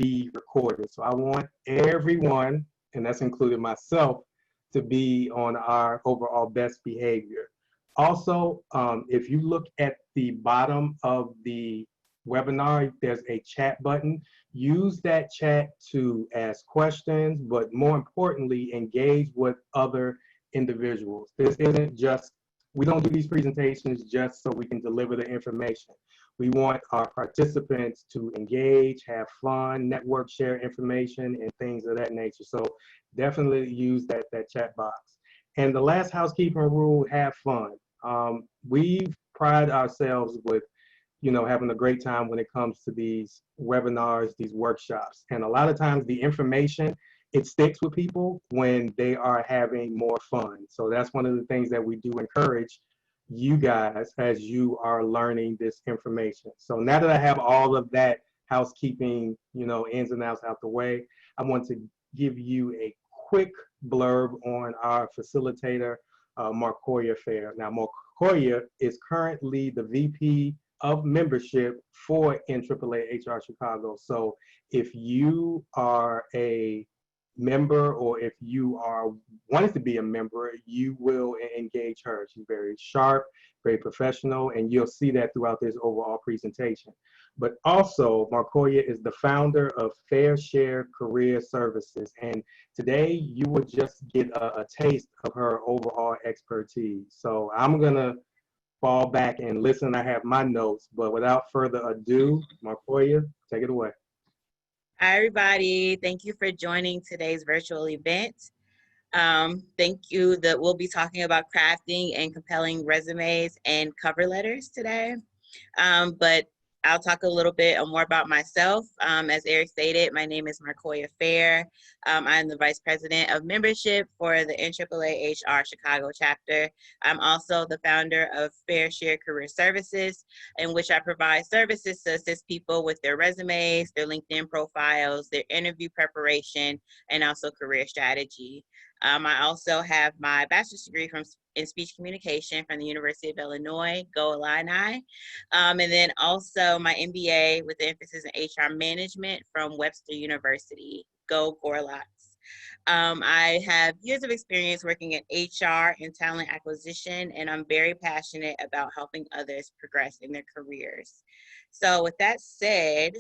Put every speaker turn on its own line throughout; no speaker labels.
be recorded. So I want everyone, and that's included myself, to be on our overall best behavior. Also, if you look at the bottom of the webinar, there's a chat button. Use that chat to ask questions, but more importantly, engage with other individuals. This isn't just, we don't do these presentations just so we can deliver the information. We want our participants to engage, have fun, network, share information, and things of that nature. So definitely use that chat box. And the last housekeeping rule, have fun. We pride ourselves with, having a great time when it comes to these webinars, these workshops. And a lot of times the information, it sticks with people when they are having more fun. So that's one of the things that we do encourage you guys as you are learning this information. So now that I have all of that housekeeping, ins and outs out the way, I want to give you a quick blurb on our facilitator, Marcoya Fair. Now, Marcoya is currently the VP of membership for NAAA HR Chicago. So if you are a member, or if you are wanting to be a member, you will engage her. She's very sharp, very professional, and you'll see that throughout this overall presentation. But also, Marcoya is the founder of Fair Share Career Services, and today you will just get a taste of her overall expertise. So I'm gonna fall back and listen. I have my notes, but without further ado, Marcoya, take it away.
Hi, everybody. Thank you for joining today's virtual event. Thank you that we'll be talking about crafting and compelling resumes and cover letters today. But I'll talk a little bit more about myself. As Eric stated, my name is Marcoya Fair. I'm the Vice President of Membership for the NAAA HR Chicago chapter. I'm also the founder of Fair Share Career Services, in which I provide services to assist people with their resumes, their LinkedIn profiles, their interview preparation, and also career strategy. I also have my bachelor's degree in speech communication from the University of Illinois, Go Illini, and then also my MBA with the emphasis in HR management from Webster University, Go Gorlots. I have years of experience working in HR and talent acquisition, and I'm very passionate about helping others progress in their careers. So with that said,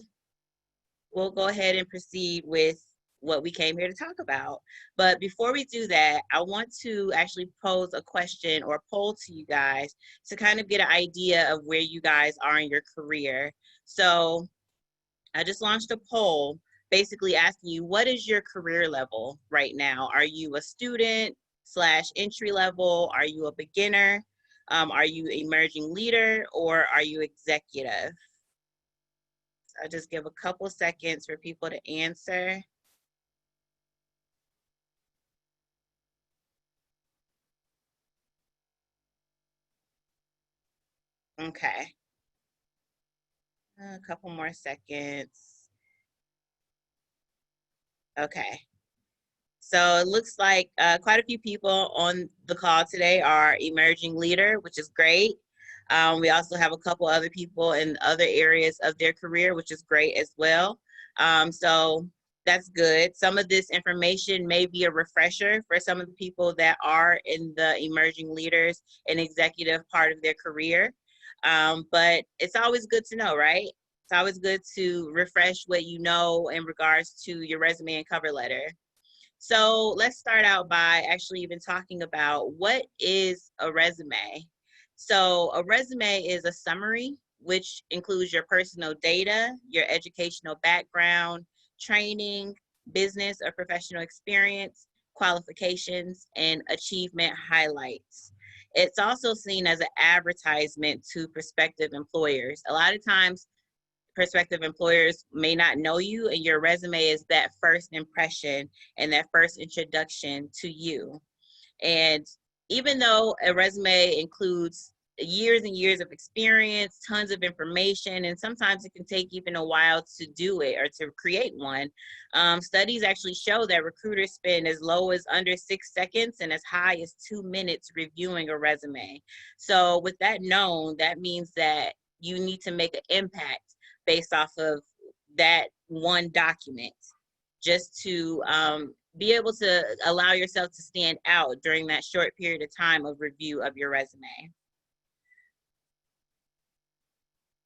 we'll go ahead and proceed with what we came here to talk about. But before we do that, I want to actually pose a question or poll to you guys to kind of get an idea of where you guys are in your career. So I just launched a poll basically asking you, what is your career level right now? Are you a student / entry level? Are you a beginner? Are you emerging leader, or are you executive? So I'll just give a couple seconds for people to answer. Okay. A couple more seconds. Okay. So it looks like quite a few people on the call today are emerging leader, which is great. We also have a couple other people in other areas of their career, which is great as well. So that's good. Some of this information may be a refresher for some of the people that are in the emerging leaders and executive part of their career. But it's always good to know, right? It's always good to refresh what you know in regards to your resume and cover letter. So let's start out by actually even talking about what is a resume. So a resume is a summary, which includes your personal data, your educational background, training, business or professional experience, qualifications, and achievement highlights. It's also seen as an advertisement to prospective employers. A lot of times, prospective employers may not know you, and your resume is that first impression and that first introduction to you. And even though a resume includes years and years of experience, tons of information, and sometimes it can take even a while to do it or to create one, studies actually show that recruiters spend as low as under 6 seconds and as high as 2 minutes reviewing a resume. So with that known, that means that you need to make an impact based off of that one document, just to be able to allow yourself to stand out during that short period of time of review of your resume.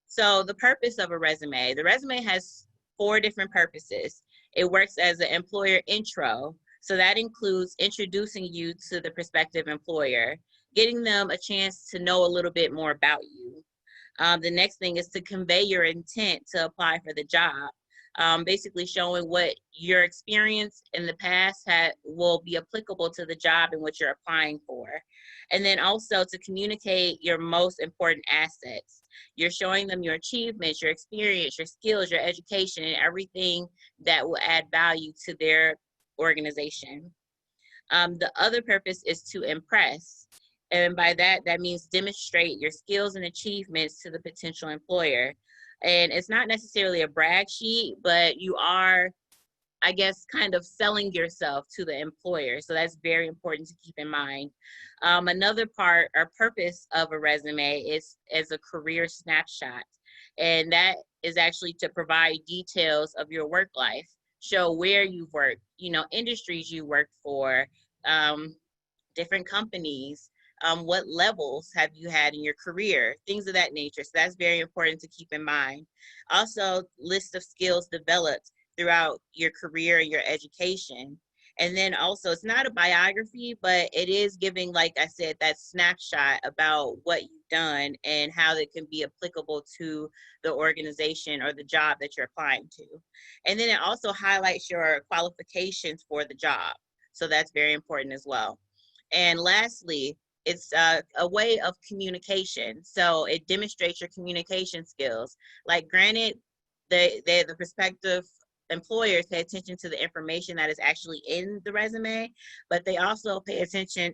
So the purpose of a resume, the resume has 4 different purposes. It works as an employer intro. So that includes introducing you to the prospective employer, getting them a chance to know a little bit more about you. The next thing is to convey your intent to apply for the job. Basically showing what your experience in the past will be applicable to the job and what you're applying for. And then also to communicate your most important assets. You're showing them your achievements, your experience, your skills, your education, and everything that will add value to their organization. The other purpose is to impress. And by that, that means demonstrate your skills and achievements to the potential employer. And it's not necessarily a brag sheet, but you are, I guess, kind of selling yourself to the employer. So that's very important to keep in mind. Another part or purpose of a resume is as a career snapshot. And that is actually to provide details of your work life, show where you've worked, industries you worked for, different companies, what levels have you had in your career, things of that nature. So that's very important to keep in mind. Also, list of skills developed throughout your career and your education. And then also, it's not a biography, but it is giving, like I said, that snapshot about what you've done and how that can be applicable to the organization or the job that you're applying to. And then it also highlights your qualifications for the job. So that's very important as well. And lastly, it's a way of communication. So it demonstrates your communication skills. Like, granted, the prospective employers pay attention to the information that is actually in the resume, but they also pay attention,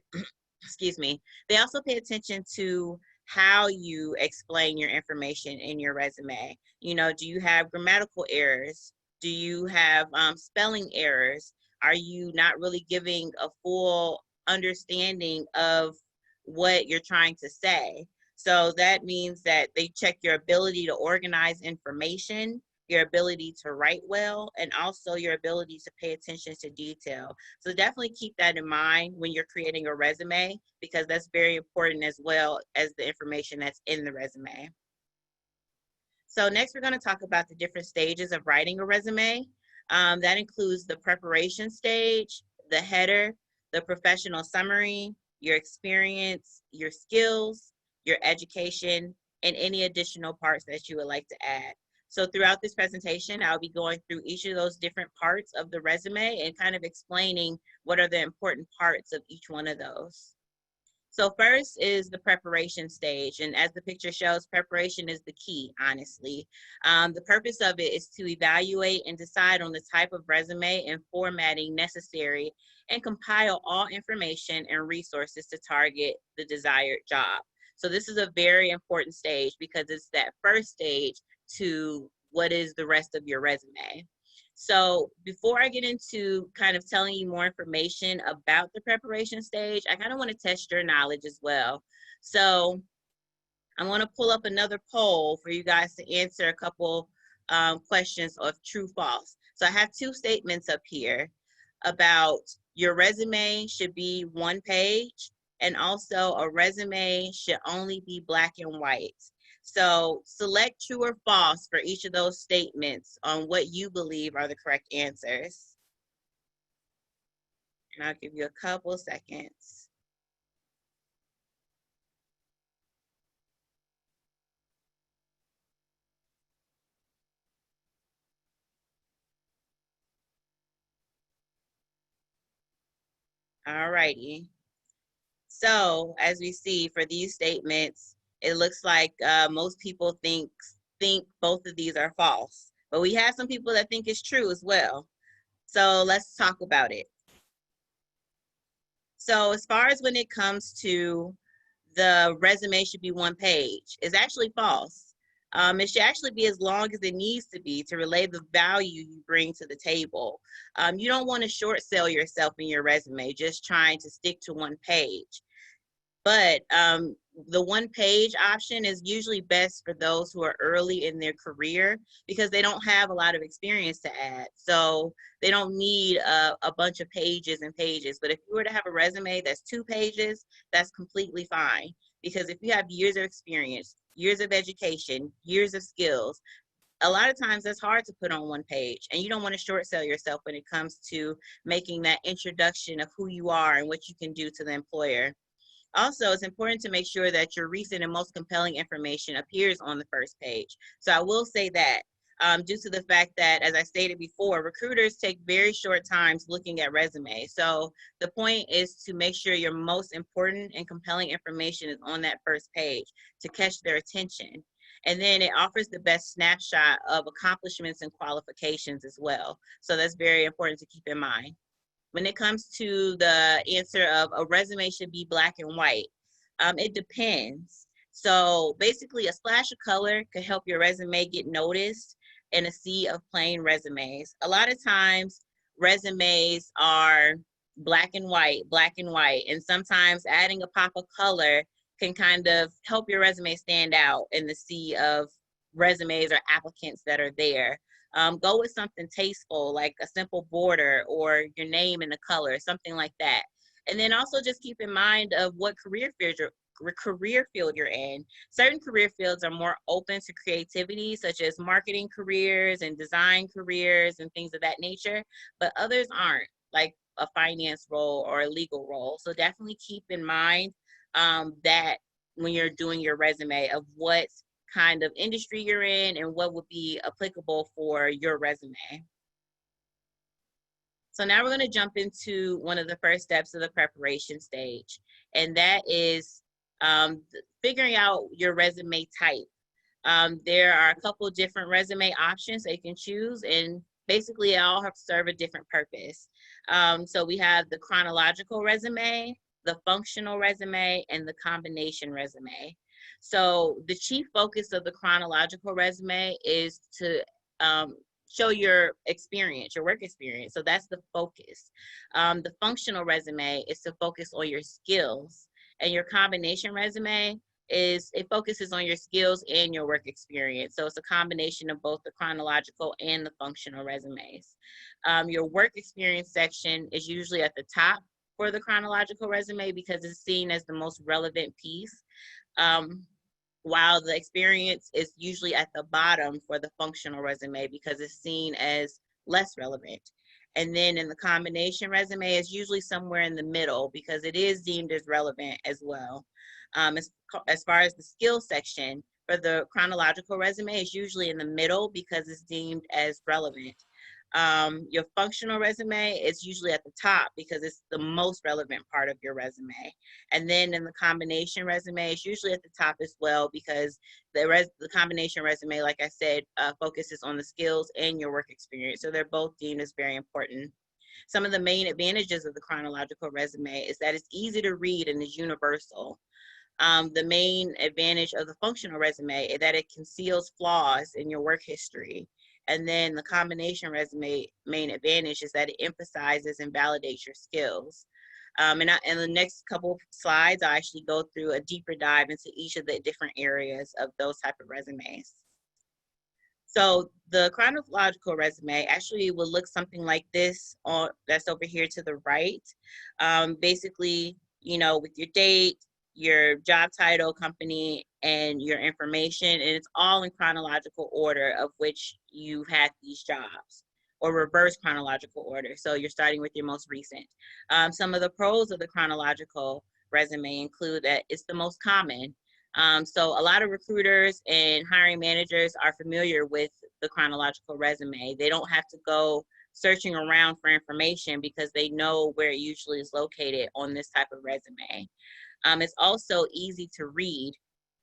excuse me, they also pay attention to how you explain your information in your resume. Do you have grammatical errors? Do you have spelling errors? Are you not really giving a full understanding of what you're trying to say? So that means that they check your ability to organize information, your ability to write well, and also your ability to pay attention to detail. So definitely keep that in mind when you're creating a resume, because that's very important as well as the information that's in the resume. So next, we're going to talk about the different stages of writing a resume. That includes the preparation stage, the header, the professional summary, your experience, your skills, your education, and any additional parts that you would like to add. So throughout this presentation, I'll be going through each of those different parts of the resume and kind of explaining what are the important parts of each one of those. So first is the preparation stage. And as the picture shows, preparation is the key, honestly. The purpose of it is to evaluate and decide on the type of resume and formatting necessary and compile all information and resources to target the desired job. So this is a very important stage because it's that first stage to what is the rest of your resume. So before I get into kind of telling you more information about the preparation stage, I kind of want to test your knowledge as well. So I want to pull up another poll for you guys to answer a couple questions of true, false. So I have 2 statements up here about your resume should be 1 page, and also a resume should only be black and white. So select true or false for each of those statements on what you believe are the correct answers. And I'll give you a couple seconds. All righty. So as we see for these statements, it looks like most people think both of these are false, but we have some people that think it's true as well. So let's talk about it. So as far as when it comes to the resume should be 1 page, it's actually false. It should actually be as long as it needs to be to relay the value you bring to the table. You don't want to short sell yourself in your resume, just trying to stick to 1 page. But the one-page option is usually best for those who are early in their career because they don't have a lot of experience to add. So they don't need a bunch of pages and pages. But if you were to have a resume that's 2 pages, that's completely fine. Because if you have years of experience, years of education, years of skills, a lot of times that's hard to put on one page, and you don't want to short sell yourself when it comes to making that introduction of who you are and what you can do to the employer. Also, it's important to make sure that your recent and most compelling information appears on the first page. So I will say that due to the fact that, as I stated before, recruiters take very short times looking at resumes. So the point is to make sure your most important and compelling information is on that first page to catch their attention. And then it offers the best snapshot of accomplishments and qualifications as well. So that's very important to keep in mind. When it comes to the answer of a resume should be black and white, it depends. So basically, a splash of color could help your resume get noticed in a sea of plain resumes. A lot of times, resumes are black and white, and sometimes adding a pop of color can kind of help your resume stand out in the sea of resumes or applicants that are there. Go with something tasteful, like a simple border or your name in the color, something like that. And then also just keep in mind of what career field you're in. Certain career fields are more open to creativity, such as marketing careers and design careers and things of that nature, but others aren't, like a finance role or a legal role. So definitely keep in mind that when you're doing your resume of what kind of industry you're in and what would be applicable for your resume. So now we're going to jump into one of the first steps of the preparation stage, and that is figuring out your resume type. There are a couple different resume options that you can choose, and basically all have to serve a different purpose. So we have the chronological resume, the functional resume, and the combination resume. So the chief focus of the chronological resume is to show your experience, your work experience. So that's the focus. The functional resume is to focus on your skills, and your combination resume it focuses on your skills and your work experience. So it's a combination of both the chronological and the functional resumes. Your work experience section is usually at the top for the chronological resume because it's seen as the most relevant piece, while the experience is usually at the bottom for the functional resume because it's seen as less relevant. And then in the combination resume, it's usually somewhere in the middle because it is deemed as relevant as well. As far as the skills section, for the chronological resume, it's usually in the middle because it's deemed as relevant. Your functional resume is usually at the top because it's the most relevant part of your resume. And then in the combination resume, it's usually at the top as well because the combination resume, like I said, focuses on the skills and your work experience. So they're both deemed as very important. Some of the main advantages of the chronological resume is that it's easy to read and is universal. The main advantage of the functional resume is that it conceals flaws in your work history. And then the combination resume main advantage is that it emphasizes and validates your skills. And in the next couple of slides, I'll actually go through a deeper dive into each of the different areas of those type of resumes. So the chronological resume actually will look something like this that's over here to the right. Basically, with your date, your job title, company, and your information, and it's all in chronological order of which you had these jobs, or reverse chronological order. So you're starting with your most recent. Some of the pros of the chronological resume include that it's the most common. So a lot of recruiters and hiring managers are familiar with the chronological resume. They don't have to go searching around for information because they know where it usually is located on this type of resume. It's also easy to read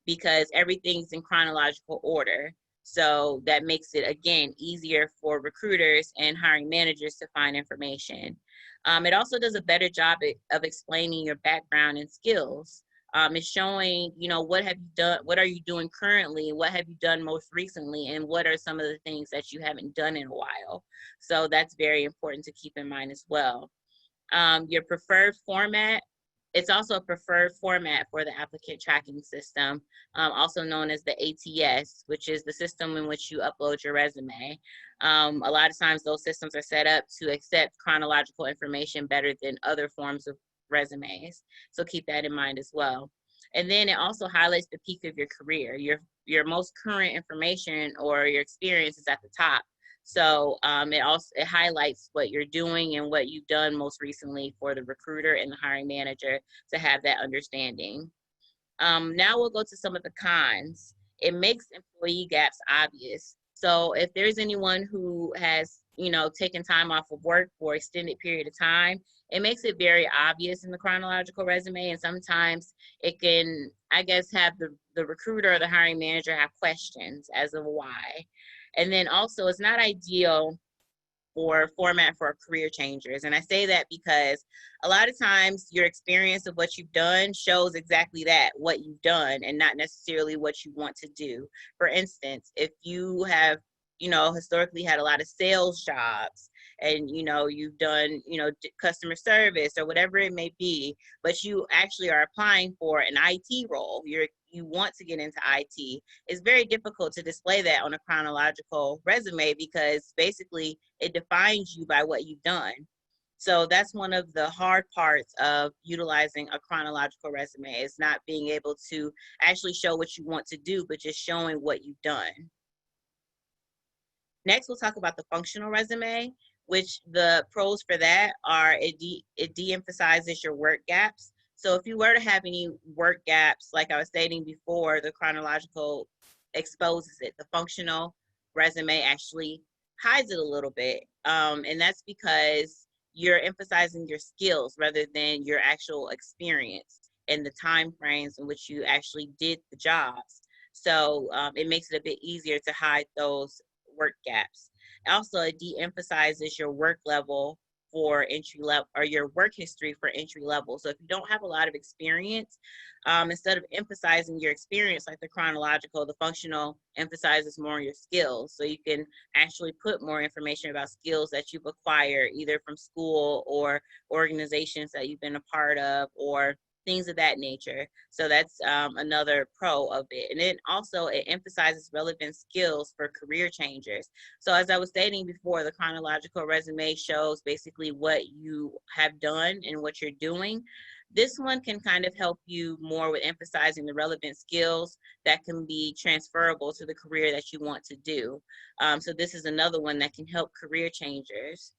because everything's in chronological order. So that makes it, again, easier for recruiters and hiring managers to find information. It also does a better job of explaining your background and skills. It's showing, what have you done, what are you doing currently, what have you done most recently, and what are some of the things that you haven't done in a while. So that's very important to keep in mind as well. Your preferred format It's also a preferred format for the applicant tracking system, also known as the ATS, which is the system in which you upload your resume. A lot of times those systems are set up to accept chronological information better than other forms of resumes. So keep that in mind as well. And then it also highlights the peak of your career. Your most current information or your experience is at the top. So it highlights what you're doing and what you've done most recently for the recruiter and the hiring manager to have that understanding. Now we'll go to some of the cons. It makes employee gaps obvious. So if there's anyone who has, taken time off of work for an extended period of time, it makes it very obvious in the chronological resume. And sometimes it can, I guess, have the recruiter or the hiring manager have questions as of why. And then also it's not ideal for format for career changers. And I say that because a lot of times your experience of what you've done shows exactly that, what you've done, and not necessarily what you want to do. For instance, if you have, historically had a lot of sales jobs and, you've done, customer service or whatever it may be, but you actually are applying for an IT role, you want to get into IT, it's very difficult to display that on a chronological resume because basically it defines you by what you've done. So that's one of the hard parts of utilizing a chronological resume, is not being able to actually show what you want to do, but just showing what you've done. Next, we'll talk about the functional resume, which the pros for that are it de-emphasizes your work gaps. So if you were to have any work gaps, like I was stating before, the chronological exposes it. The functional resume actually hides it a little bit. And that's because you're emphasizing your skills rather than your actual experience and the time frames in which you actually did the jobs. So it makes it a bit easier to hide those work gaps. Also, it de-emphasizes your work level for entry level, or your work history for entry level. So if you don't have a lot of experience, instead of emphasizing your experience like the chronological, the functional emphasizes more on your skills. So you can actually put more information about skills that you've acquired either from school or organizations that you've been a part of, or things of that nature. So that's another pro of it. And then also it emphasizes relevant skills for career changers. So as I was stating before, the chronological resume shows basically what you have done and what you're doing. This one can kind of help you more with emphasizing the relevant skills that can be transferable to the career that you want to do. So this is another one that can help career changers.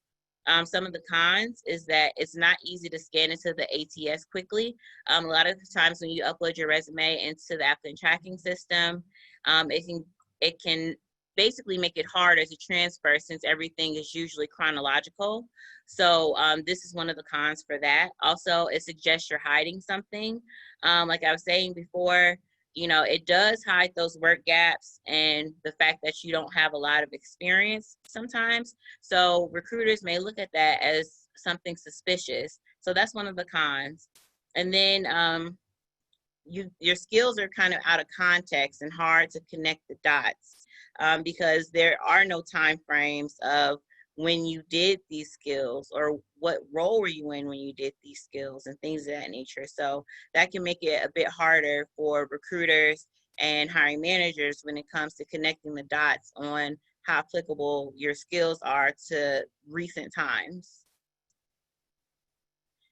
Some of the cons is that it's not easy to scan into the ATS quickly. A lot of the times when you upload your resume into the applicant tracking system, it can basically make it harder to transfer since everything is usually chronological. So this is one of the cons for that. Also, it suggests you're hiding something. Like I was saying before, it does hide those work gaps and the fact that you don't have a lot of experience sometimes. So recruiters may look at that as something suspicious. So that's one of the cons. And then your skills are kind of out of context and hard to connect the dots because there are no time frames of when you did these skills or what role were you in when you did these skills and things of that nature. So that can make it a bit harder for recruiters and hiring managers when it comes to connecting the dots on how applicable your skills are to recent times.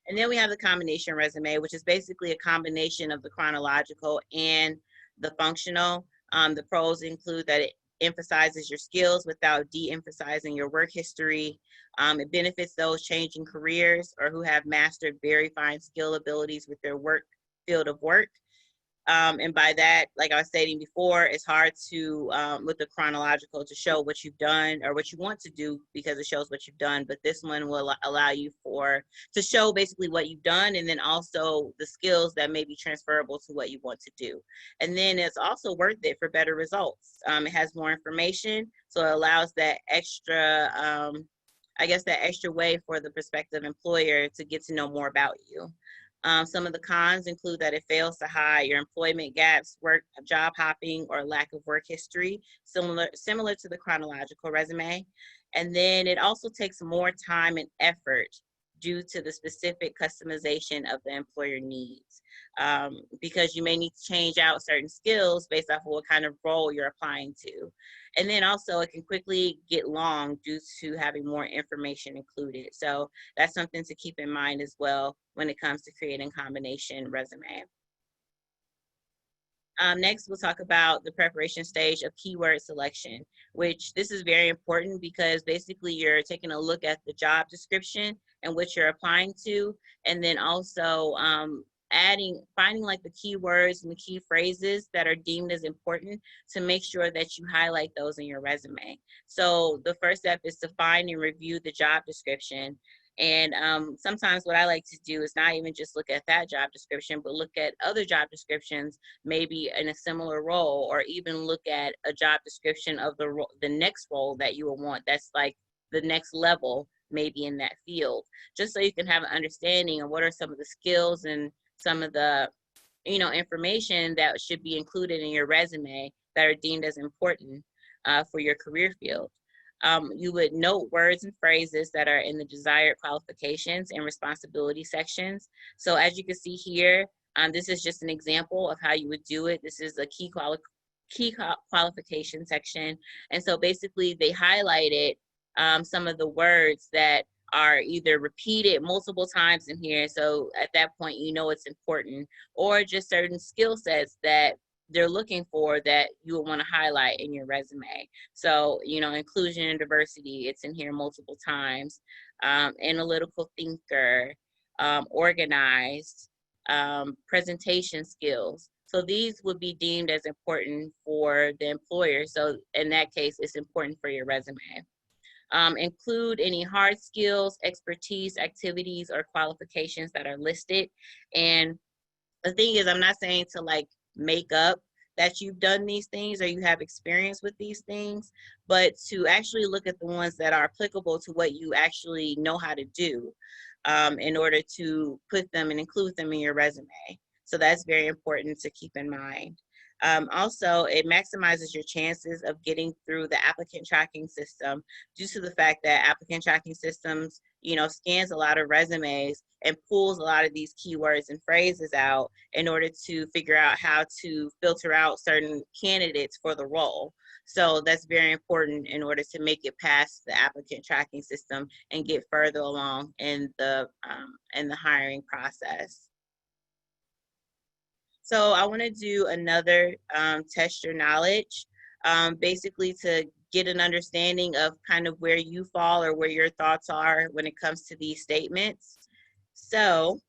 And then we have the combination resume, which is basically a combination of the chronological and the functional. The pros include that it emphasizes your skills without de-emphasizing your work history. It benefits those changing careers or who have mastered very fine skill abilities with their field of work. And by that, like I was stating before, it's hard to, with the chronological, to show what you've done or what you want to do because it shows what you've done. But this one will allow you to show basically what you've done and then also the skills that may be transferable to what you want to do. And then it's also worth it for better results. It has more information, so it allows that extra, that extra way for the prospective employer to get to know more about you. Some of the cons include that it fails to hide your employment gaps, job hopping, or lack of work history, similar to the chronological resume. And then it also takes more time and effort due to the specific customization of the employer needs. Because you may need to change out certain skills based off of what kind of role you're applying to. And then also it can quickly get long due to having more information included. So that's something to keep in mind as well when it comes to creating combination resume. Next, we'll talk about the preparation stage of keyword selection, which this is very important because basically you're taking a look at the job description and what you're applying to, and then also finding like the keywords and the key phrases that are deemed as important to make sure that you highlight those in your resume. So the first step is to find and review the job description. And sometimes what I like to do is not even just look at that job description, but look at other job descriptions, maybe in a similar role, or even look at a job description of the next role that you will want. That's like the next level, maybe in that field, just so you can have an understanding of what are some of the skills and some of the, information that should be included in your resume that are deemed as important for your career field. You would note words and phrases that are in the desired qualifications and responsibility sections. So as you can see here, this is just an example of how you would do it. This is a key qualification section. And so basically they highlighted some of the words that are either repeated multiple times in here. So at that point, it's important, or just certain skill sets that they're looking for that you would want to highlight in your resume. So, inclusion and diversity, it's in here multiple times. Analytical thinker, organized, presentation skills. So these would be deemed as important for the employer. So in that case, it's important for your resume. Include any hard skills, expertise, activities, or qualifications that are listed. And the thing is, I'm not saying to like make up that you've done these things or you have experience with these things, but to actually look at the ones that are applicable to what you actually know how to do in order to put them and include them in your resume. So that's very important to keep in mind. Also, it maximizes your chances of getting through the applicant tracking system due to the fact that applicant tracking systems, scans a lot of resumes and pulls a lot of these keywords and phrases out in order to figure out how to filter out certain candidates for the role. So that's very important in order to make it past the applicant tracking system and get further along in the hiring process. So I want to do another test your knowledge, basically to get an understanding of kind of where you fall or where your thoughts are when it comes to these statements. So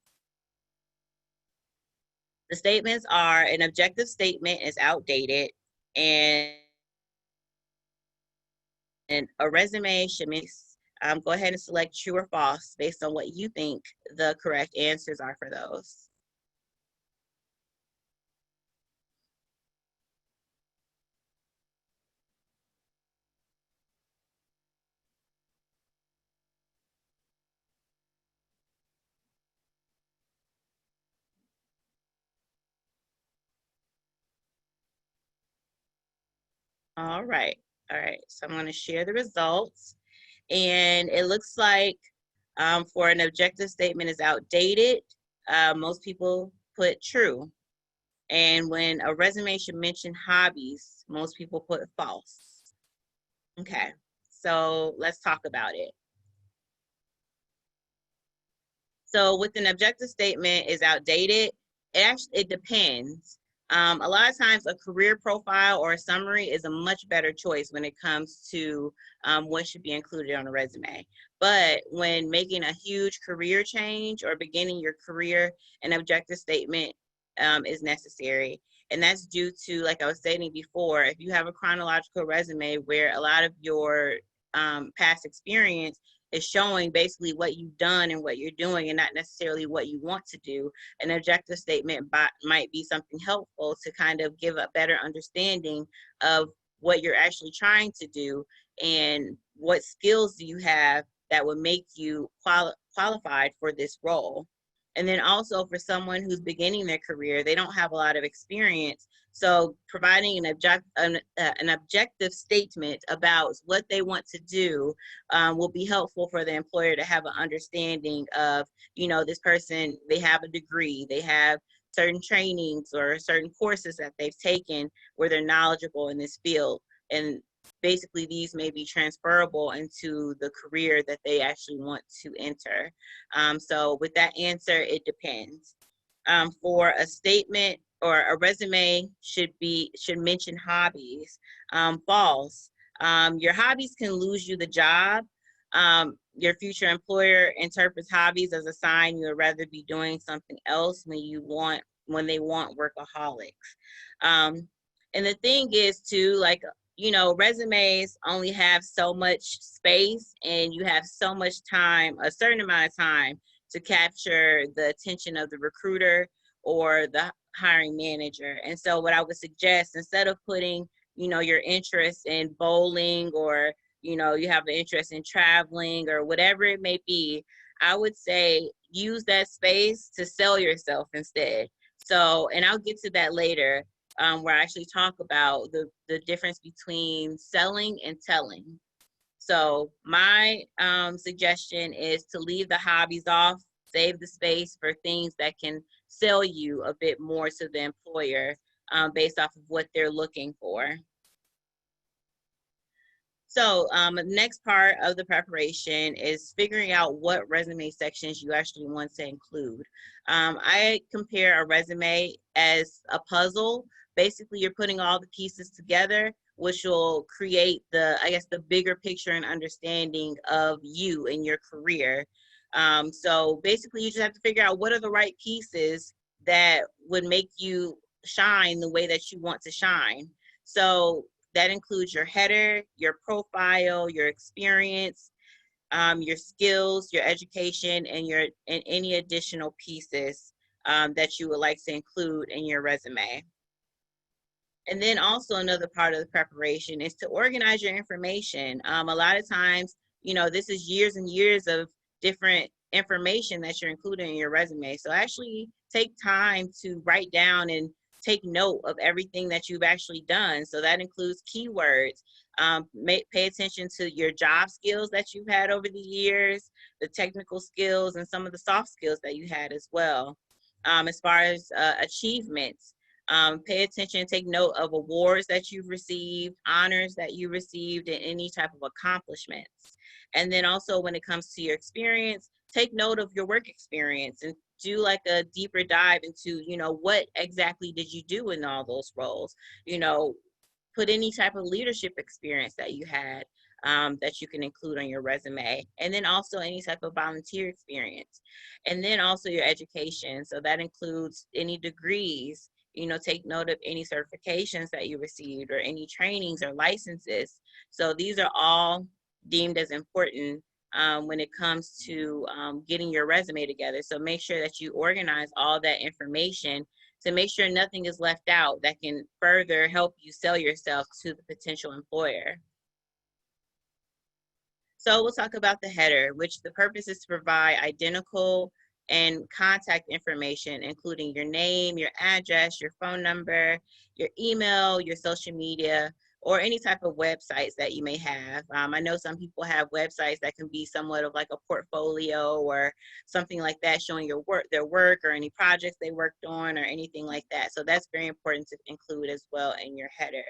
the statements are: an objective statement is outdated, and a resume should go ahead and select true or false based on what you think the correct answers are for those. All right. So I'm going to share the results. And it looks like for an objective statement is outdated, most people put true. And when a resume should mention hobbies, most people put false. Okay, so let's talk about it. So with an objective statement is outdated, it depends. A lot of times a career profile or a summary is a much better choice when it comes to what should be included on a resume. But when making a huge career change or beginning your career, an objective statement is necessary. And that's due to, like I was stating before, if you have a chronological resume where a lot of your past experience is showing basically what you've done and what you're doing and not necessarily what you want to do, an objective statement might be something helpful to kind of give a better understanding of what you're actually trying to do and what skills do you have that would make you qualified for this role. And then also for someone who's beginning their career, they don't have a lot of experience. So providing an objective statement about what they want to do will be helpful for the employer to have an understanding of, this person, they have a degree, they have certain trainings or certain courses that they've taken where they're knowledgeable in this field. And basically these may be transferable into the career that they actually want to enter. So with that answer, it depends. For a statement or a resume should mention hobbies. False. Your hobbies can lose you the job. Your future employer interprets hobbies as a sign you would rather be doing something else when they want workaholics. And the thing is too, like, resumes only have so much space and you have so much time, a certain amount of time to capture the attention of the recruiter or the hiring manager. And so what I would suggest, instead of putting, your interest in bowling or, you have an interest in traveling or whatever it may be, I would say use that space to sell yourself instead. So, and I'll get to that later, where I actually talk about the difference between selling and telling. So my suggestion is to leave the hobbies off, save the space for things that can sell you a bit more to the employer based off of what they're looking for. So the next part of the preparation is figuring out what resume sections you actually want to include. I compare a resume as a puzzle. Basically, you're putting all the pieces together, which will create the bigger picture and understanding of you and your career. So basically, you just have to figure out what are the right pieces that would make you shine the way that you want to shine. So that includes your header, your profile, your experience, your skills, your education, and any additional pieces that you would like to include in your resume. And then also another part of the preparation is to organize your information. A lot of times, this is years and years of different information that you're including in your resume. So actually take time to write down and take note of everything that you've actually done. So that includes keywords. Pay attention to your job skills that you've had over the years, the technical skills, and some of the soft skills that you had as well. As far as achievements, pay attention, take note of awards that you've received, honors that you received, and any type of accomplishments. And then also when it comes to your experience, take note of your work experience and do like a deeper dive into, what exactly did you do in all those roles? Put any type of leadership experience that you had that you can include on your resume. And then also any type of volunteer experience. And then also your education. So that includes any degrees, take note of any certifications that you received or any trainings or licenses. So these are all deemed as important when it comes to getting your resume together. So make sure that you organize all that information to make sure nothing is left out that can further help you sell yourself to the potential employer. So we'll talk about the header, which the purpose is to provide identical and contact information, including your name, your address, your phone number, your email, your social media, or any type of websites that you may have. I know some people have websites that can be somewhat of like a portfolio or something like that, showing their work or any projects they worked on or anything like that. So that's very important to include as well in your header.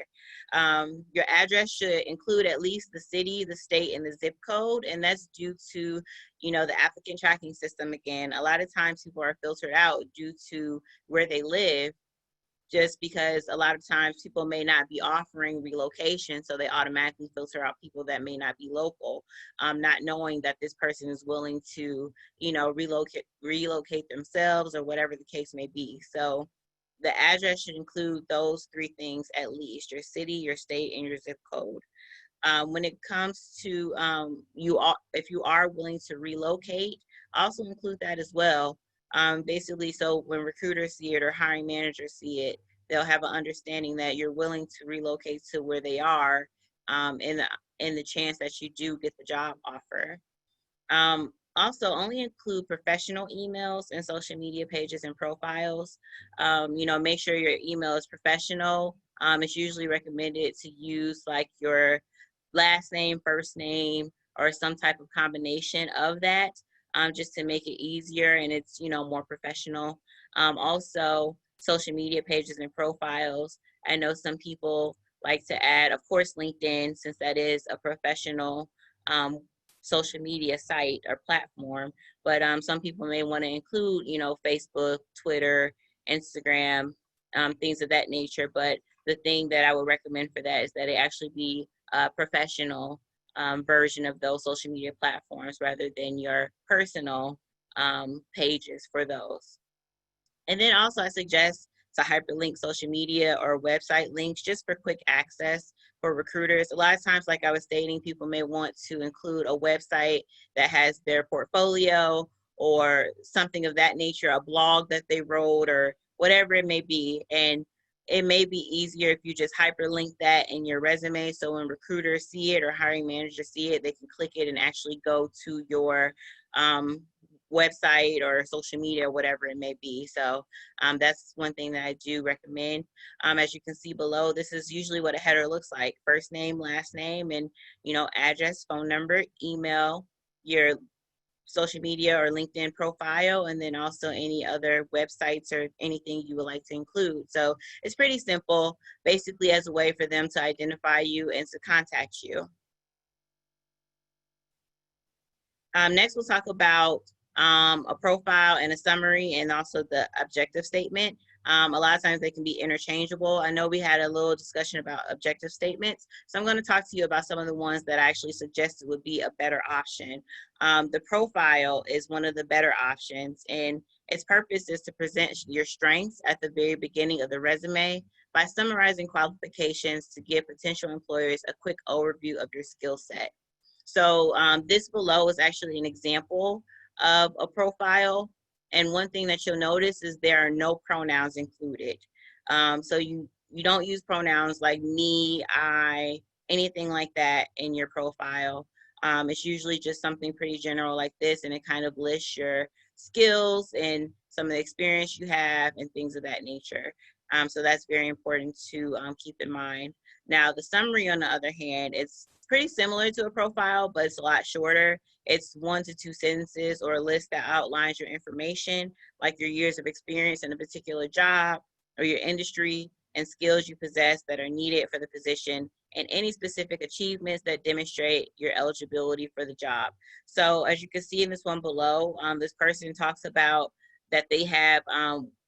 Your address should include at least the city, the state, and the zip code, and that's due to the applicant tracking system. Again, a lot of times people are filtered out due to where they live, just because a lot of times people may not be offering relocation, so they automatically filter out people that may not be local, not knowing that this person is willing to, relocate themselves or whatever the case may be. So the address should include those three things at least: your city, your state, and your zip code. When it comes to if you are willing to relocate, also include that as well. Basically, so when recruiters see it or hiring managers see it, they'll have an understanding that you're willing to relocate to where they are, in the chance that you do get the job offer. Also, only include professional emails and social media pages and profiles. Make sure your email is professional. It's usually recommended to use like your last name, first name, or some type of combination of that, just to make it easier and it's, more professional. Also, social media pages and profiles. I know some people like to add, of course, LinkedIn, since that is a professional um, social media site or platform. But some people may want to include, Facebook, Twitter, Instagram, things of that nature. But the thing that I would recommend for that is that it actually be a professional version of those social media platforms rather than your personal pages for those. And then also I suggest to hyperlink social media or website links just for quick access for recruiters. A lot of times, like I was stating, people may want to include a website that has their portfolio or something of that nature, a blog that they wrote or whatever it may be. And it may be easier if you just hyperlink that in your resume. So when recruiters see it or hiring managers see it, they can click it and actually go to your website or social media or whatever it may be. So that's one thing that I do recommend. As you can see below, this is usually what a header looks like: first name, last name, and address, phone number, email, your social media or LinkedIn profile, and then also any other websites or anything you would like to include. So it's pretty simple, basically as a way for them to identify you and to contact you. Next, we'll talk about a profile and a summary and also the objective statement. A lot of times they can be interchangeable. I know we had a little discussion about objective statements, so I'm going to talk to you about some of the ones that I actually suggested would be a better option. The profile is one of the better options, and its purpose is to present your strengths at the very beginning of the resume by summarizing qualifications to give potential employers a quick overview of your skill set. So this below is actually an example of a profile. And one thing that you'll notice is there are no pronouns included. So you don't use pronouns like me, I, anything like that in your profile. It's usually just something pretty general like this, and it kind of lists your skills and some of the experience you have and things of that nature. So that's very important to keep in mind. Now, the summary, on the other hand, it's pretty similar to a profile, but it's a lot shorter. It's 1 to 2 sentences or a list that outlines your information, like your years of experience in a particular job or your industry and skills you possess that are needed for the position, and any specific achievements that demonstrate your eligibility for the job. So as you can see in this one below, this person talks about that they have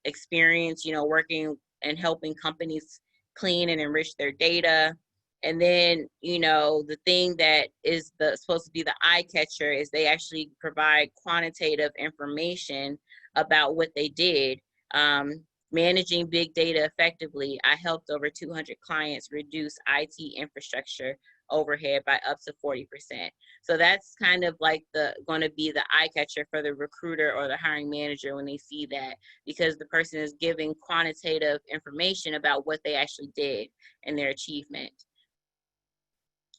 experience, working and helping companies clean and enrich their data. And then, the thing that is supposed to be the eye catcher is they actually provide quantitative information about what they did. Managing big data effectively, I helped over 200 clients reduce IT infrastructure overhead by up to 40%. So that's kind of like going to be the eye catcher for the recruiter or the hiring manager when they see that, because the person is giving quantitative information about what they actually did and their achievement.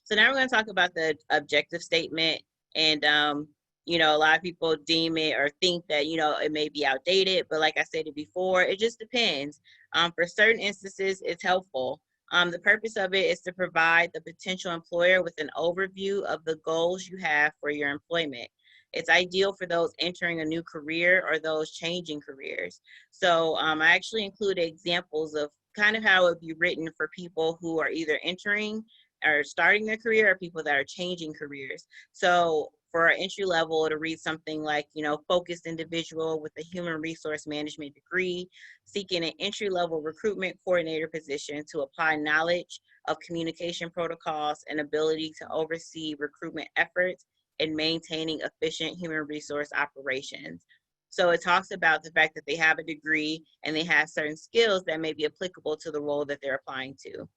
So now we're going to talk about the objective statement. And, a lot of people deem it or think that, it may be outdated. But like I said before, it just depends. For certain instances, it's helpful. The purpose of it is to provide the potential employer with an overview of the goals you have for your employment. It's ideal for those entering a new career or those changing careers. So I actually included examples of kind of how it would be written for people who are either entering or starting their career or people that are changing careers. So for our entry level, it'll read something like, focused individual with a human resource management degree, seeking an entry level recruitment coordinator position to apply knowledge of communication protocols and ability to oversee recruitment efforts and maintaining efficient human resource operations. So it talks about the fact that they have a degree and they have certain skills that may be applicable to the role that they're applying to.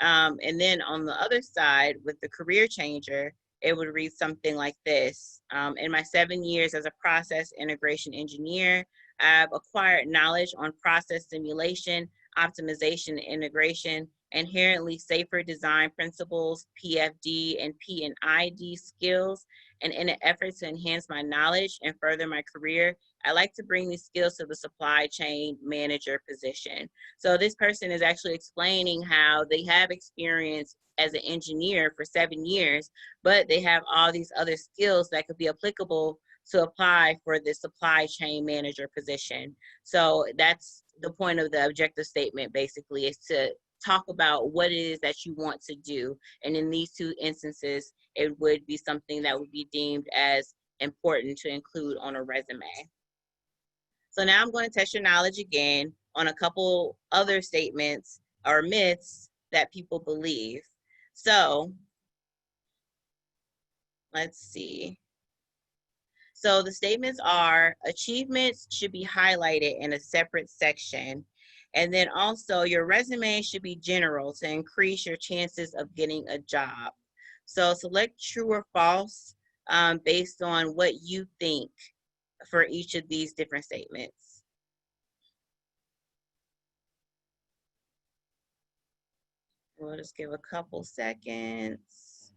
And then on the other side, with the career changer, it would read something like this. In my 7 years as a process integration engineer, I've acquired knowledge on process simulation, optimization, and integration, inherently safer design principles, PFD and P&ID skills, and in an effort to enhance my knowledge and further my career, I like to bring these skills to the supply chain manager position. So this person is actually explaining how they have experience as an engineer for 7 years, but they have all these other skills that could be applicable to apply for the supply chain manager position. So that's the point of the objective statement, basically, is to talk about what it is that you want to do. And in these two instances, it would be something that would be deemed as important to include on a resume. So now I'm going to test your knowledge again on a couple other statements or myths that people believe. So let's see. So the statements are: achievements should be highlighted in a separate section. And then also your resume should be general to increase your chances of getting a job. So select true or false based on what you think for each of these different statements. We'll just give a couple seconds.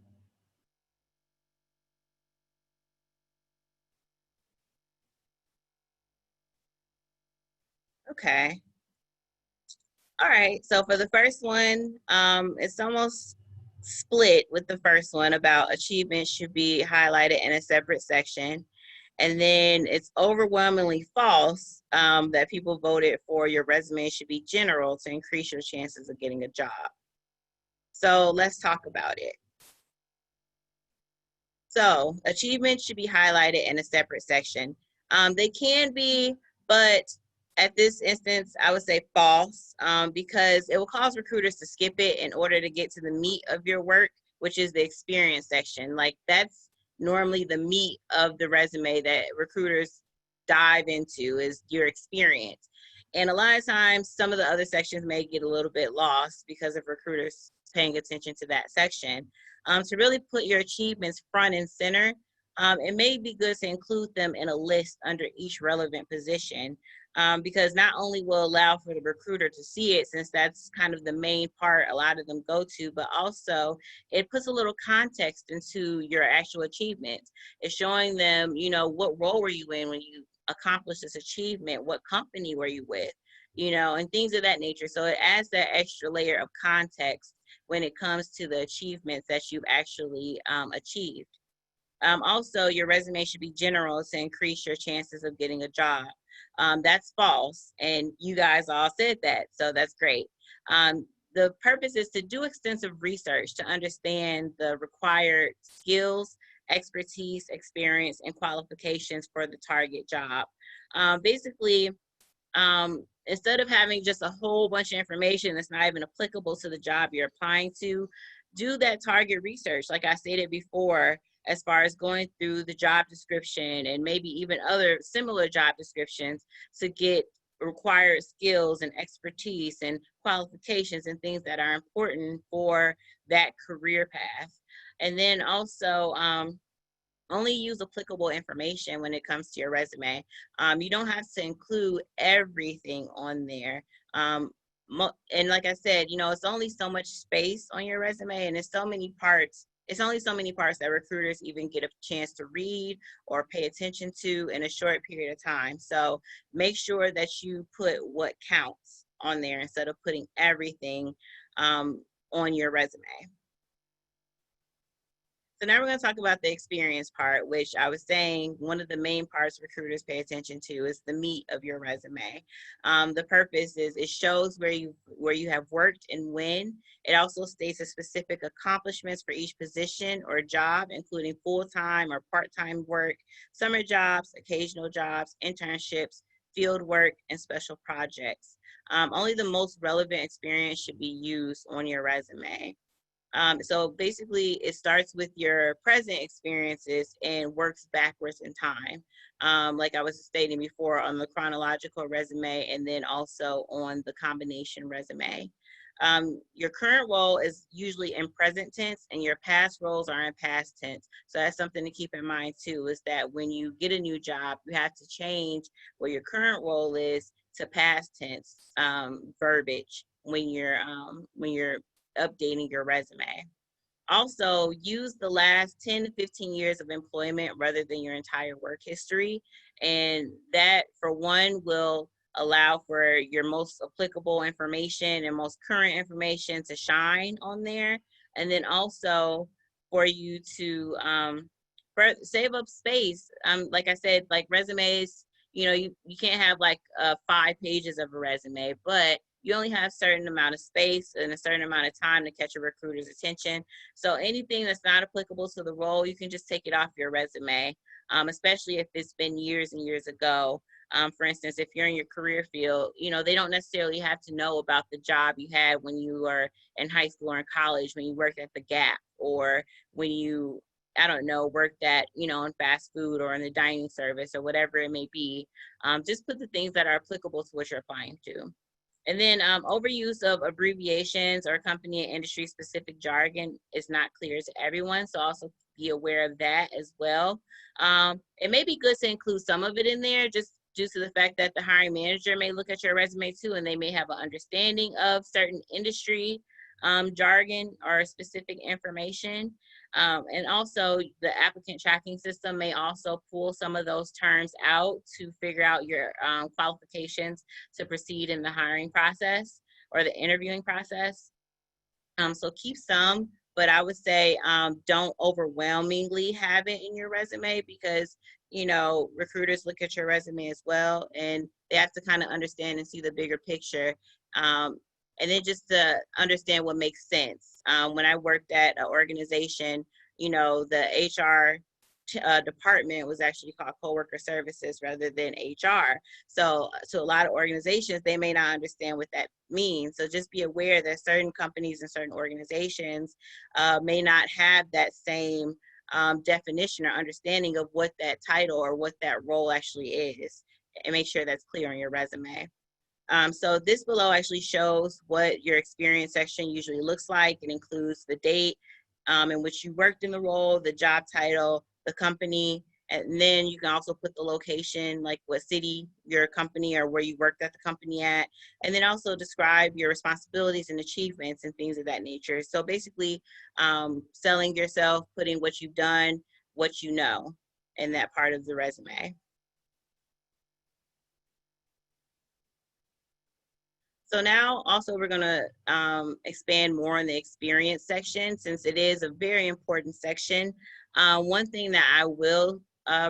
Okay. All right, so for the first one, it's almost split with the first one about achievements should be highlighted in a separate section. And then it's overwhelmingly false that people voted for your resume should be general to increase your chances of getting a job. So let's talk about it. So achievements should be highlighted in a separate section. They can be, but at this instance, I would say false because it will cause recruiters to skip it in order to get to the meat of your work, which is the experience section. Like that's normally the meat of the resume that recruiters dive into is your experience. And a lot of times, some of the other sections may get a little bit lost because of recruiters paying attention to that section. To really put your achievements front and center, it may be good to include them in a list under each relevant position because not only will allow for the recruiter to see it, since that's kind of the main part a lot of them go to, but also it puts a little context into your actual achievements. It's showing them, you know, what role were you in when you accomplished this achievement? What company were you with? You know, and things of that nature. So it adds that extra layer of context when it comes to the achievements that you've actually achieved. Also, your resume should be general to increase your chances of getting a job. That's false, and you guys all said that, so that's great. The purpose is to do extensive research to understand the required skills, expertise, experience, and qualifications for the target job. Basically, instead of having just a whole bunch of information that's not even applicable to the job you're applying to, do that target research, like I stated before, as far as going through the job description and maybe even other similar job descriptions to get required skills and expertise and qualifications and things that are important for that career path. And then also, only use applicable information when it comes to your resume. You don't have to include everything on there. And like I said, you know, it's only so much space on your resume and it's so many parts. It's only so many parts that recruiters even get a chance to read or pay attention to in a short period of time. So make sure that you put what counts on there instead of putting everything on your resume. So now we're going to talk about the experience part, which I was saying one of the main parts recruiters pay attention to is the meat of your resume. The purpose is it shows where you have worked and when. It also states the specific accomplishments for each position or job, including full-time or part-time work, summer jobs, occasional jobs, internships, field work, and special projects. Only the most relevant experience should be used on your resume. So basically, it starts with your present experiences and works backwards in time. Like I was stating before on the chronological resume and then also on the combination resume. Your current role is usually in present tense and your past roles are in past tense. So that's something to keep in mind too, is that when you get a new job, you have to change where your current role is to past tense verbiage when you're updating your resume. Also, use the last 10 to 15 years of employment rather than your entire work history. And that, for one, will allow for your most applicable information and most current information to shine on there. And then also for you to save up space. Like I said, like resumes, you can't have like 5 pages of a resume, but you only have a certain amount of space and a certain amount of time to catch a recruiter's attention. So anything that's not applicable to the role, you can just take it off your resume, especially if it's been years and years ago. For instance, if you're in your career field, they don't necessarily have to know about the job you had when you were in high school or in college, when you worked at the Gap, or when you, I don't know, worked at, in fast food or in the dining service or whatever it may be. Just put the things that are applicable to what you're applying to. And then overuse of abbreviations or company and industry specific jargon is not clear to everyone. So also be aware of that as well. It may be good to include some of it in there just due to the fact that the hiring manager may look at your resume too, and they may have an understanding of certain industry jargon or specific information. And also the applicant tracking system may also pull some of those terms out to figure out your qualifications to proceed in the hiring process or the interviewing process. So keep some, but I would say don't overwhelmingly have it in your resume because, recruiters look at your resume as well, and they have to kind of understand and see the bigger picture. And then just to understand what makes sense. When I worked at an organization, the HR department was actually called coworker services rather than HR. So to a lot of organizations, they may not understand what that means. So just be aware that certain companies and certain organizations may not have that same definition or understanding of what that title or what that role actually is, and make sure that's clear on your resume. So this below actually shows what your experience section usually looks like. It includes the date in which you worked in the role, the job title, the company, and then you can also put the location, like what city your company or where you worked at the company at, and then also describe your responsibilities and achievements and things of that nature. So basically selling yourself, putting what you've done, what you know in that part of the resume. So now also we're gonna expand more on the experience section since it is a very important section. One thing that I will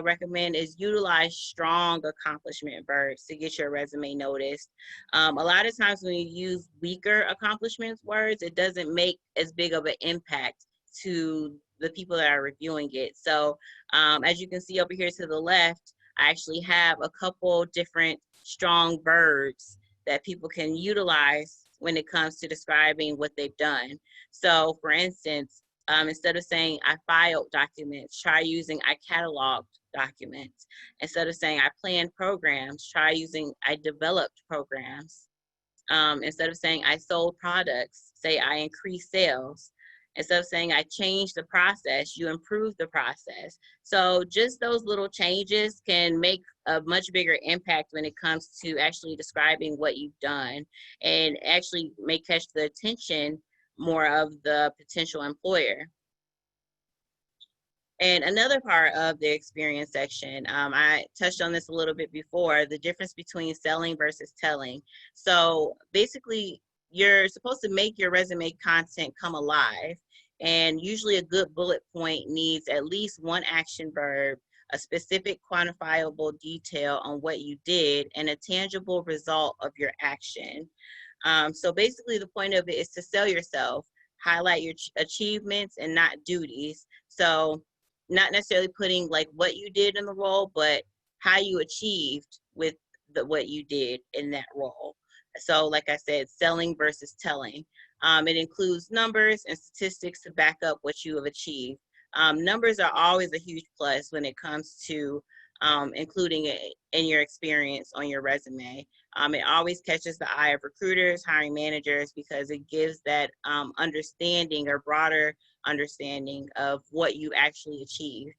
recommend is utilize strong accomplishment verbs to get your resume noticed. A lot of times when you use weaker accomplishments words, it doesn't make as big of an impact to the people that are reviewing it. So as you can see over here to the left, I actually have a couple different strong verbs that people can utilize when it comes to describing what they've done. So for instance, instead of saying I filed documents, try using I cataloged documents. Instead of saying I planned programs, try using I developed programs. Instead of saying I sold products, say I increased sales. Instead of saying I changed the process, you improve the process. So just those little changes can make a much bigger impact when it comes to actually describing what you've done, and actually may catch the attention more of the potential employer. And another part of the experience section, I touched on this a little bit before, the difference between selling versus telling. So basically, you're supposed to make your resume content come alive. And usually a good bullet point needs at least one action verb, a specific quantifiable detail on what you did, and a tangible result of your action. So basically the point of it is to sell yourself, highlight your achievements and not duties. So not necessarily putting like what you did in the role, but how you achieved with what you did in that role. So like I said, selling versus telling. It includes numbers and statistics to back up what you have achieved. Numbers are always a huge plus when it comes to including it in your experience on your resume. It always catches the eye of recruiters, hiring managers, because it gives that understanding or broader understanding of what you actually achieved.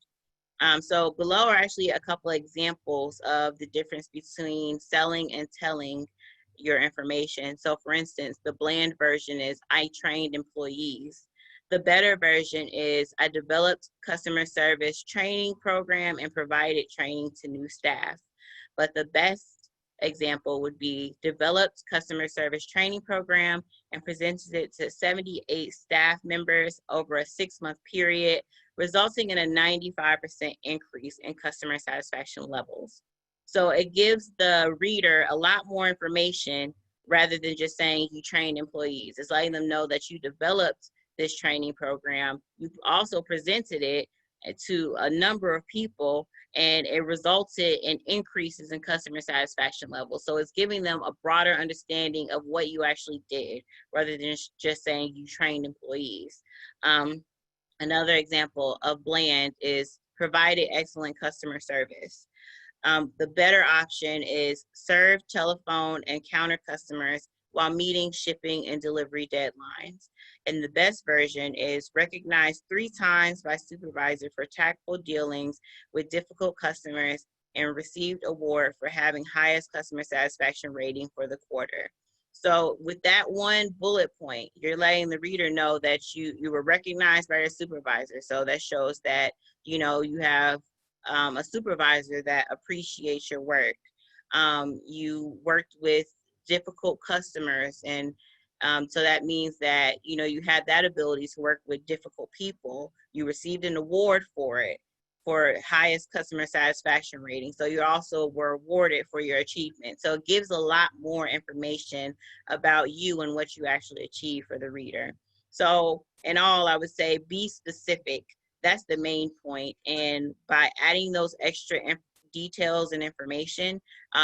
So below are actually a couple of examples of the difference between selling and telling your information. So for instance, the bland version is I trained employees. The better version is I developed customer service training program and provided training to new staff. But the best example would be developed customer service training program and presented it to 78 staff members over a 6-month period, resulting in a 95% increase in customer satisfaction levels. So it gives the reader a lot more information rather than just saying you trained employees. It's letting them know that you developed this training program. You also presented it to a number of people, and it resulted in increases in customer satisfaction levels. So it's giving them a broader understanding of what you actually did, rather than just saying you trained employees. Another example of bland is provided excellent customer service. The better option is serve telephone and counter customers while meeting shipping and delivery deadlines. And the best version is recognized 3 times by supervisor for tactful dealings with difficult customers and received award for having highest customer satisfaction rating for the quarter. So with that one bullet point, you're letting the reader know that you were recognized by your supervisor. So that shows that, you know, you have a supervisor that appreciates your work. You worked with difficult customers, and so that means that, you know, you had that ability to work with difficult people. You received an award for it, for highest customer satisfaction rating. So you also were awarded for your achievement. So it gives a lot more information about you and what you actually achieved for the reader. So in all, I would say be specific. That's the main point. And by adding those extra details and information,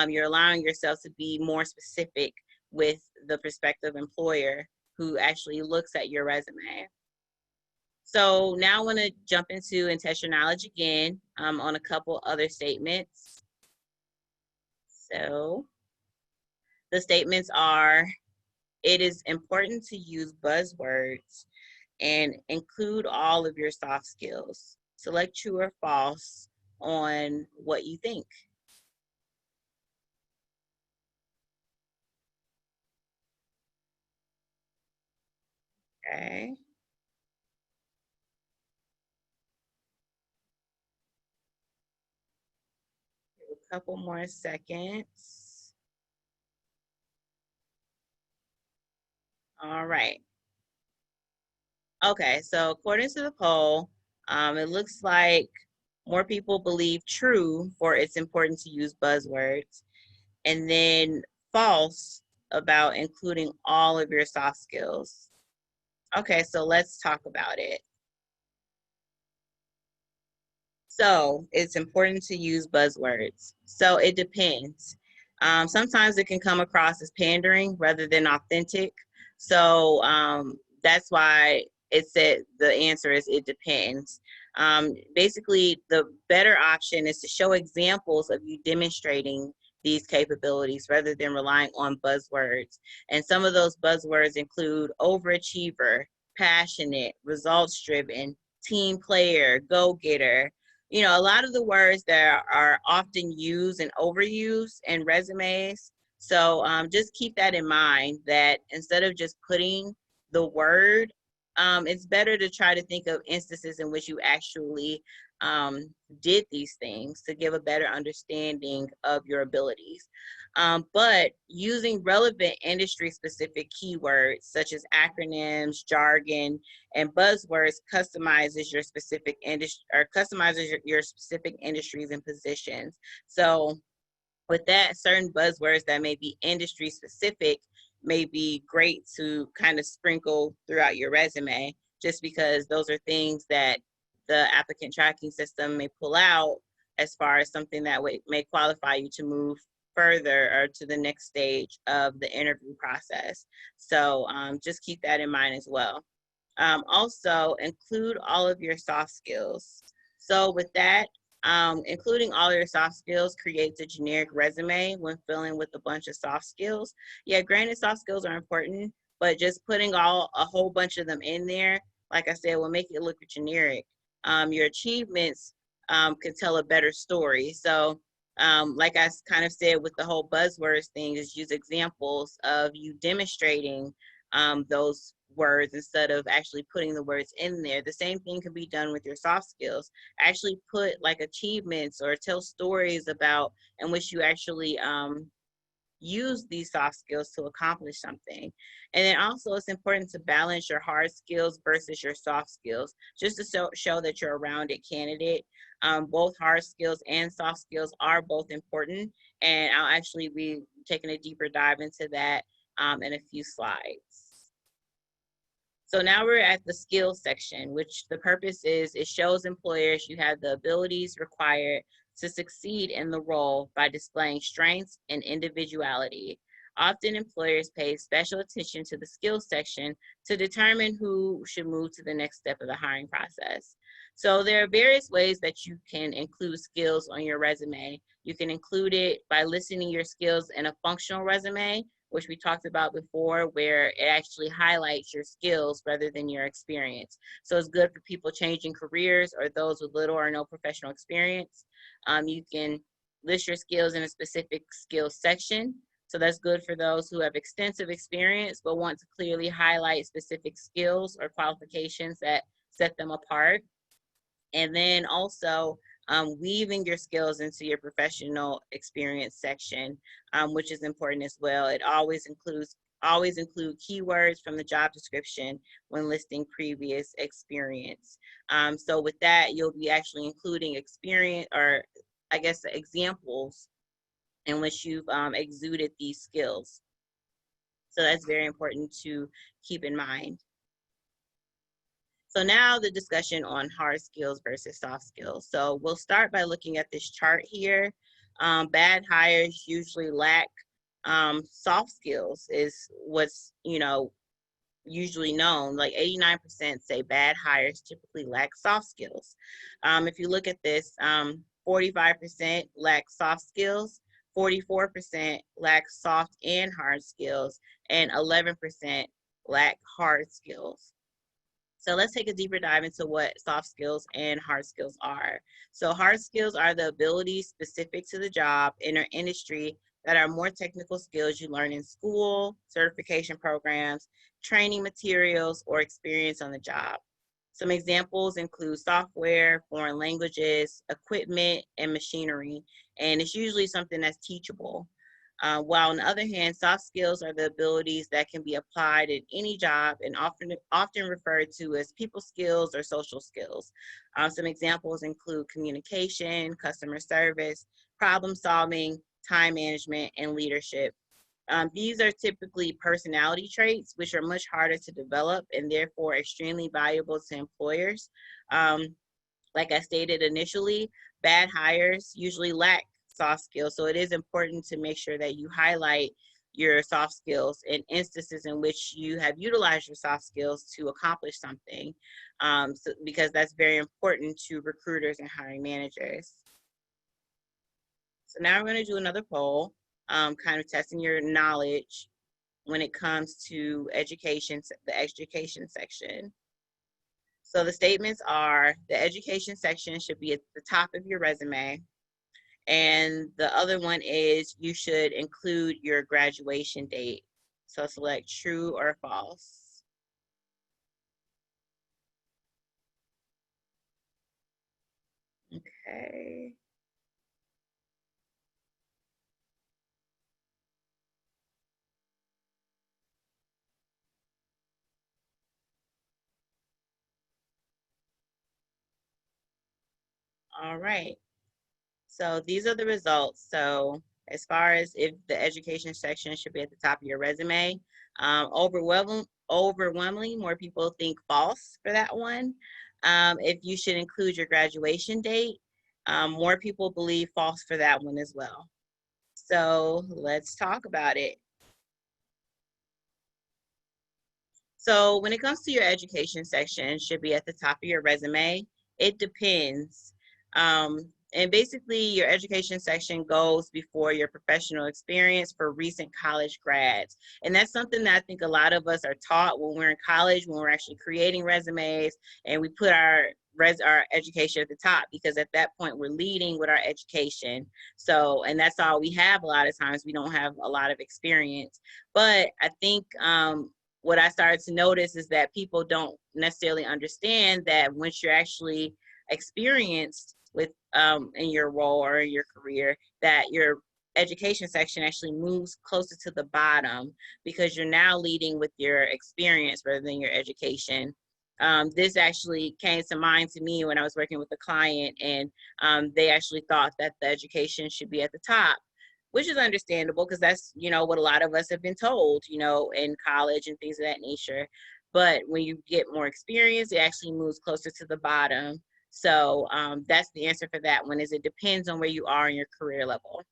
you're allowing yourself to be more specific with the prospective employer who actually looks at your resume. So now I want to jump into and test your knowledge again on a couple other statements. So the statements are, it is important to use buzzwords and include all of your soft skills. Select true or false on what you think. Okay. A couple more seconds. All right. Okay, so according to the poll, it looks like more people believe true for it's important to use buzzwords, and then false about including all of your soft skills. Okay, so let's talk about it. So it's important to use buzzwords. So it depends. Sometimes it can come across as pandering rather than authentic. So that's why it said the answer is it depends. Basically, the better option is to show examples of you demonstrating these capabilities rather than relying on buzzwords. And some of those buzzwords include overachiever, passionate, results driven, team player, go-getter. You know, a lot of the words that are often used and overused in resumes. So just keep that in mind, that instead of just putting the word, it's better to try to think of instances in which you actually did these things to give a better understanding of your abilities. But using relevant industry-specific keywords such as acronyms, jargon, and buzzwords customizes your specific industry, or customizes your specific industries and positions. So with that, certain buzzwords that may be industry specific may be great to kind of sprinkle throughout your resume, just because those are things that the applicant tracking system may pull out as far as something that may qualify you to move further or to the next stage of the interview process. So just keep that in mind as well. Also, include all of your soft skills. So with that, including all your soft skills creates a generic resume when filling with a bunch of soft skills. Yeah, granted, soft skills are important, but just putting a whole bunch of them in there, like I said, will make it look generic. Your achievements can tell a better story. So like I kind of said with the whole buzzwords thing, is use examples of you demonstrating those words instead of actually putting the words in there. The same thing can be done with your soft skills. Actually put like achievements or tell stories about in which you actually use these soft skills to accomplish something. And then also it's important to balance your hard skills versus your soft skills, just to show that you're a rounded candidate. Both hard skills and soft skills are both important, and I'll actually be taking a deeper dive into that in a few slides. So now we're at the skills section, which the purpose is it shows employers you have the abilities required to succeed in the role by displaying strengths and individuality. Often employers pay special attention to the skills section to determine who should move to the next step of the hiring process. So there are various ways that you can include skills on your resume. You can include it by listing your skills in a functional resume, which we talked about before, where it actually highlights your skills rather than your experience. So it's good for people changing careers or those with little or no professional experience. You can list your skills in a specific skills section. So that's good for those who have extensive experience but want to clearly highlight specific skills or qualifications that set them apart. And then also weaving your skills into your professional experience section, which is important as well. It always include keywords from the job description when listing previous experience. So with that, you'll be actually including experience, or I guess examples in which you've exuded these skills. So that's very important to keep in mind. So now the discussion on hard skills versus soft skills. So we'll start by looking at this chart here. Bad hires usually lack soft skills is what's, usually known. Like 89% say bad hires typically lack soft skills. If you look at this, 45% lack soft skills, 44% lack soft and hard skills, and 11% lack hard skills. So let's take a deeper dive into what soft skills and hard skills are. So hard skills are the abilities specific to the job in or industry that are more technical skills you learn in school, certification programs, training materials, or experience on the job. Some examples include software, foreign languages, equipment, and machinery, and it's usually something that's teachable. While on the other hand, soft skills are the abilities that can be applied in any job and often referred to as people skills or social skills. Some examples include communication, customer service, problem solving, time management, and leadership. These are typically personality traits, which are much harder to develop and therefore extremely valuable to employers. Like I stated initially, bad hires usually lack soft skills. So it is important to make sure that you highlight your soft skills in instances in which you have utilized your soft skills to accomplish something, because that's very important to recruiters and hiring managers. So now we're going to do another poll, kind of testing your knowledge when it comes to education, the education section. So the statements are: the education section should be at the top of your resume. And the other one is you should include your graduation date. So select true or false. Okay. All right. So these are the results. So as far as if the education section should be at the top of your resume, overwhelmingly more people think false for that one. If you should include your graduation date, more people believe false for that one as well. So let's talk about it. So when it comes to your education section, it should be at the top of your resume. It depends. And basically your education section goes before your professional experience for recent college grads. And that's something that I think a lot of us are taught when we're in college, when we're actually creating resumes, and we put our education at the top, because at that point we're leading with our education. So, and that's all we have. A lot of times we don't have a lot of experience. But I think what I started to notice is that people don't necessarily understand that once you're actually experienced with in your role or in your career, that your education section actually moves closer to the bottom because you're now leading with your experience rather than your education. This actually came to mind to me when I was working with a client, and they actually thought that the education should be at the top, which is understandable because that's, you know, what a lot of us have been told, you know, in college and things of that nature. But when you get more experience, it actually moves closer to the bottom. So that's the answer for that one, is it depends on where you are in your career level.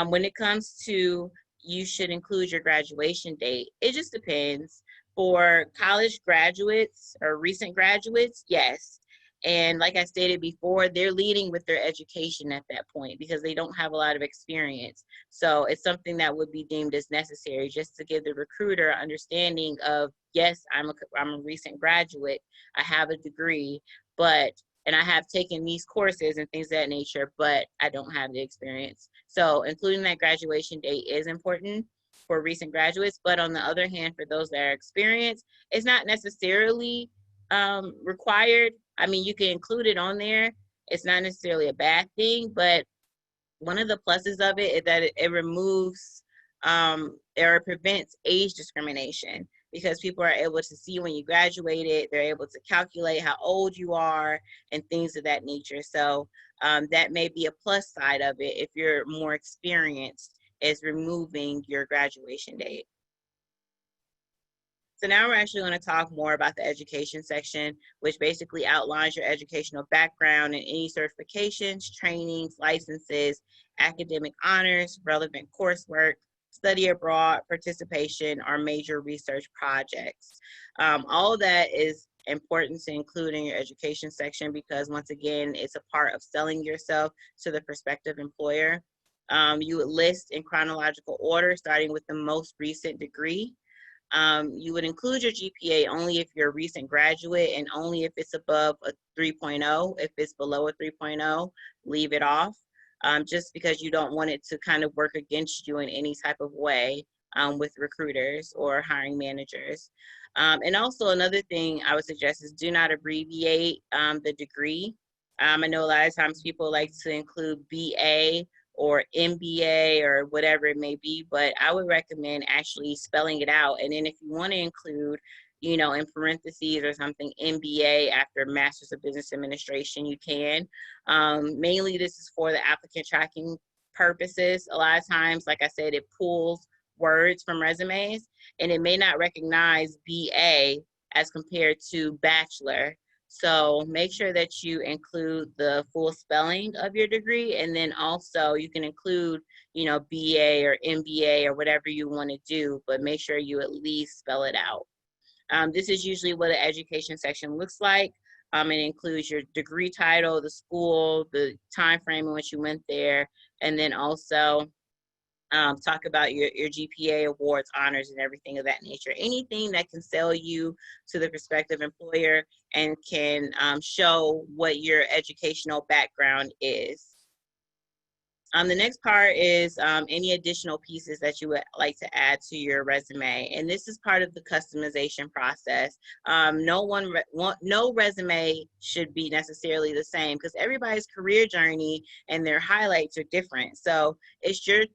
When it comes to you should include your graduation date, it just depends. For college graduates or recent graduates, yes. And like I stated before, they're leading with their education at that point because they don't have a lot of experience. So it's something that would be deemed as necessary just to give the recruiter understanding of, yes, I'm a recent graduate, I have a degree, but and I have taken these courses and things of that nature, but I don't have the experience. So including that graduation date is important for recent graduates, but on the other hand, for those that are experienced, it's not necessarily required. I mean, you can include it on there. It's not necessarily a bad thing, but one of the pluses of it is that it removes or it prevents age discrimination because people are able to see when you graduated, they're able to calculate how old you are and things of that nature. So that may be a plus side of it if you're more experienced, is removing your graduation date. So now we're actually going to talk more about the education section, which basically outlines your educational background and any certifications, trainings, licenses, academic honors, relevant coursework, study abroad, participation, or major research projects. All of that is important to include in your education section because once again, it's a part of selling yourself to the prospective employer. You would list in chronological order, starting with the most recent degree. You would include your GPA only if you're a recent graduate and only if it's above a 3.0. If it's below a 3.0, leave it off, just because you don't want it to kind of work against you in any type of way with recruiters or hiring managers. And also another thing I would suggest is do not abbreviate the degree. I know a lot of times people like to include BA or MBA or whatever it may be, but I would recommend actually spelling it out. And then if you want to include, you know, in parentheses or something, MBA after Master's of Business Administration, you can. Mainly this is for the applicant tracking purposes. A lot of times, like I said, it pulls words from resumes and it may not recognize BA as compared to bachelor. So make sure that you include the full spelling of your degree, and then also you can include, you know, BA or MBA or whatever you want to do, but make sure you at least spell it out. This is usually what an education section looks like. It includes your degree title, the school, the time frame in which you went there, and then also talk about your GPA, awards, honors, and everything of that nature. Anything that can sell you to the prospective employer and can show what your educational background is. The next part is any additional pieces that you would like to add to your resume. And this is part of the customization process. No resume should be necessarily the same because everybody's career journey and their highlights are different. So it's your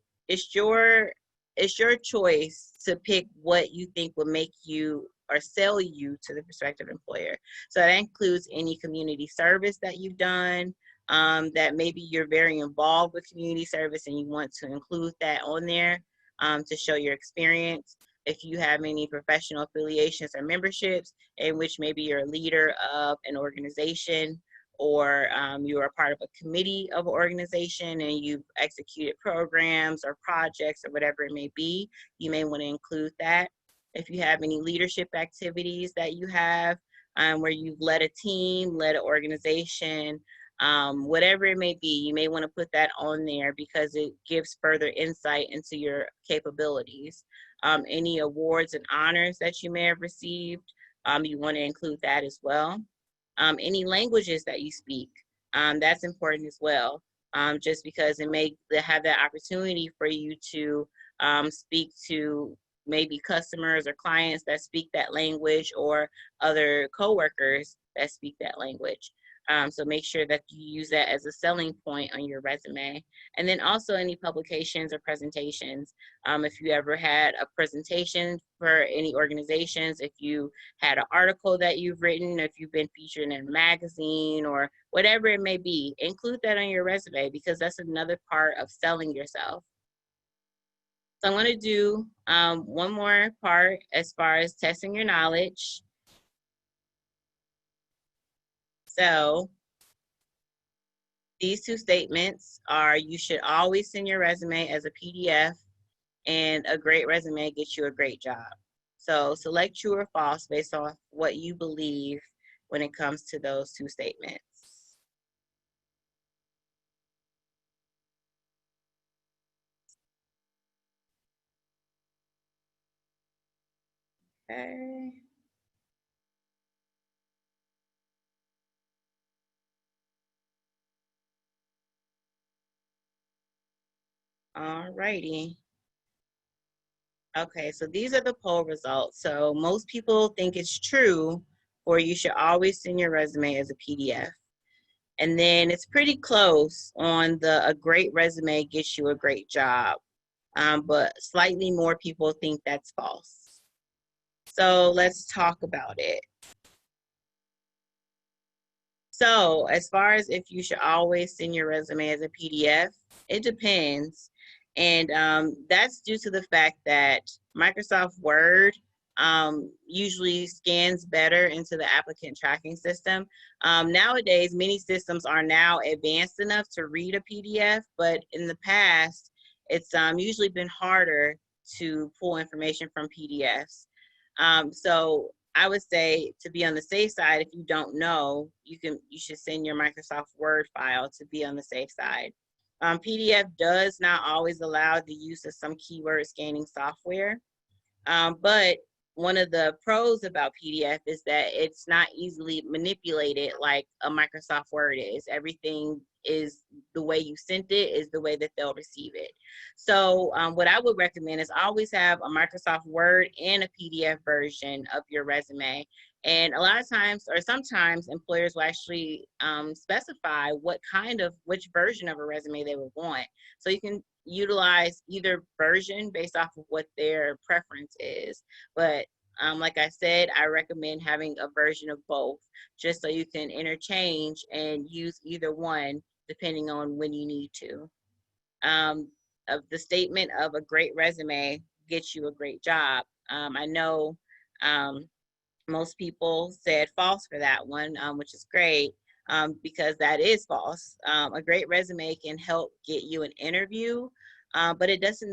choice to pick what you think will make you or sell you to the prospective employer. So that includes any community service that you've done, that maybe you're very involved with community service and you want to include that on there to show your experience. If you have any professional affiliations or memberships in which maybe you're a leader of an organization or you are part of a committee of an organization and you've executed programs or projects or whatever it may be, you may want to include that. If you have any leadership activities that you have where you've led a team, led an organization, whatever it may be, you may want to put that on there because it gives further insight into your capabilities. Any awards and honors that you may have received, you want to include that as well. Any languages that you speak, that's important as well, just because it may have that opportunity for you to speak to maybe customers or clients that speak that language, or other coworkers that speak that language. So make sure that you use that as a selling point on your resume. And then also any publications or presentations. If you ever had a presentation for any organizations, if you had an article that you've written, if you've been featured in a magazine or whatever it may be, include that on your resume, because that's another part of selling yourself. So I'm going to do one more part as far as testing your knowledge. So these two statements are: you should always send your resume as a PDF, and a great resume gets you a great job. So select true or false based on what you believe when it comes to those two statements. Okay. All righty. Okay, so these are the poll results. So most people think it's true, or you should always send your resume as a PDF. And then it's pretty close on the a great resume gets you a great job. But slightly more people think that's false. So let's talk about it. So as far as if you should always send your resume as a PDF, it depends. And that's due to the fact that Microsoft Word usually scans better into the applicant tracking system. Nowadays, many systems are now advanced enough to read a PDF, but in the past, it's usually been harder to pull information from PDFs. So I would say, to be on the safe side, if you don't know, you should send your Microsoft Word file to be on the safe side. PDF does not always allow the use of some keyword scanning software, but one of the pros about PDF is that it's not easily manipulated like a Microsoft Word is. Everything is the way you sent it is the way that they'll receive it. So what I would recommend is always have a Microsoft Word and a PDF version of your resume. And a lot of times, or sometimes, employers will actually specify which version of a resume they would want. So you can utilize either version based off of what their preference is. But like I said, I recommend having a version of both, just so you can interchange and use either one depending on when you need to. Of the statement of a great resume gets you a great job. I know most people said false for that one, which is great, because that is false. A great resume can help get you an interview, but it doesn't